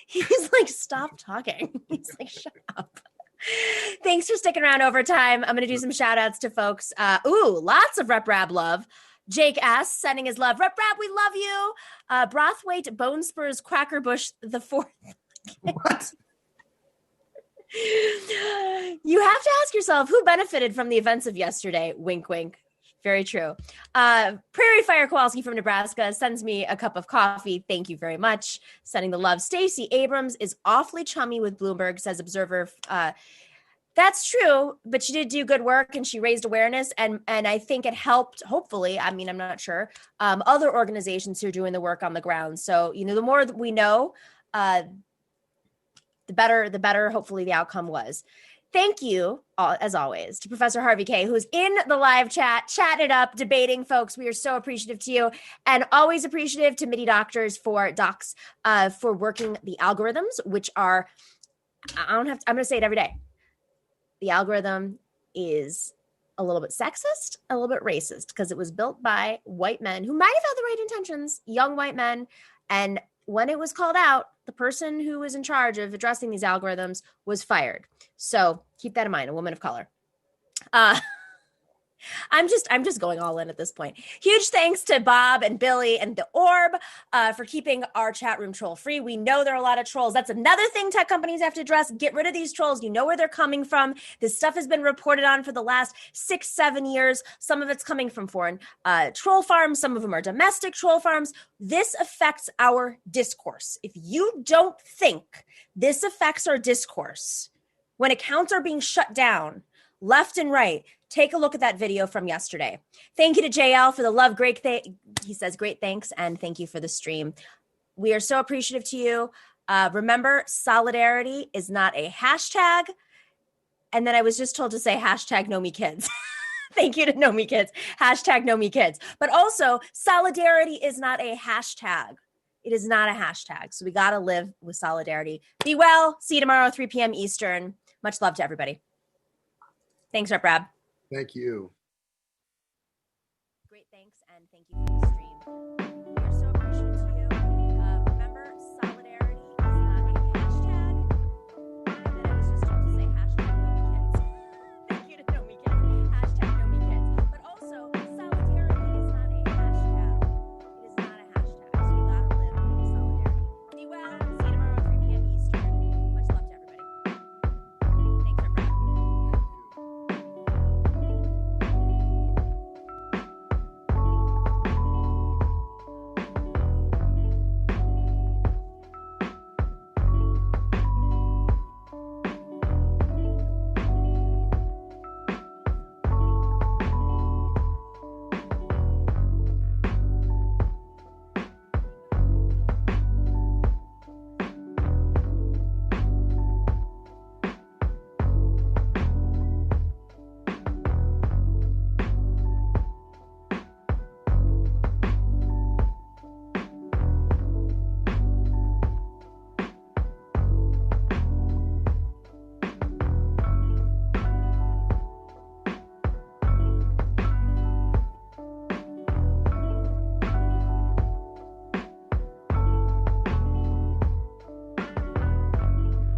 He's like, stop talking. He's like, shut up. Thanks for sticking around overtime. I'm going to do some shout outs to folks. Lots of Rep. Rabb love. Jake S. sending his love. Rep. Rabb, we love you. Brothwaite Bone Spurs Quacker Bush the fourth. What? You have to ask yourself, who benefited from the events of yesterday? Wink, wink. Very true. Prairie Fire Kowalski from Nebraska sends me a cup of coffee. Thank you very much. Sending the love. Stacey Abrams is awfully chummy with Bloomberg, says Observer. That's true, but she did do good work and she raised awareness. And I think it helped, hopefully, I'm not sure, other organizations who are doing the work on the ground. So, the more that we know, the better, hopefully, the outcome was. Thank you, as always, to Professor Harvey K., who's in the live chat, chatting it up, debating, folks. We are so appreciative to you, and always appreciative to MIDI doctors for working the algorithms, which are, I'm going to say it every day. The algorithm is a little bit sexist, a little bit racist, because it was built by white men who might have had the right intentions, young white men, and when it was called out, the person who was in charge of addressing these algorithms was fired. So keep that in mind, a woman of color. I'm just going all in at this point. Huge thanks to Bob and Billy and the Orb for keeping our chat room troll free. We know there are a lot of trolls. That's another thing tech companies have to address. Get rid of these trolls. You know where they're coming from. This stuff has been reported on for the last 6-7 years. Some of it's coming from foreign troll farms. Some of them are domestic troll farms. This affects our discourse. If you don't think this affects our discourse, when accounts are being shut down left and right, take a look at that video from yesterday. Thank you to JL for the love. He says great thanks, and thank you for the stream. We are so appreciative to you. Remember, solidarity is not a hashtag. And then I was just told to say hashtag no me kids. Thank you to no me kids. Hashtag no me kids. But also, solidarity is not a hashtag. It is not a hashtag. So we got to live with solidarity. Be well. See you tomorrow, 3 p.m. Eastern. Much love to everybody. Thanks, Rep. Rabb. Thank you.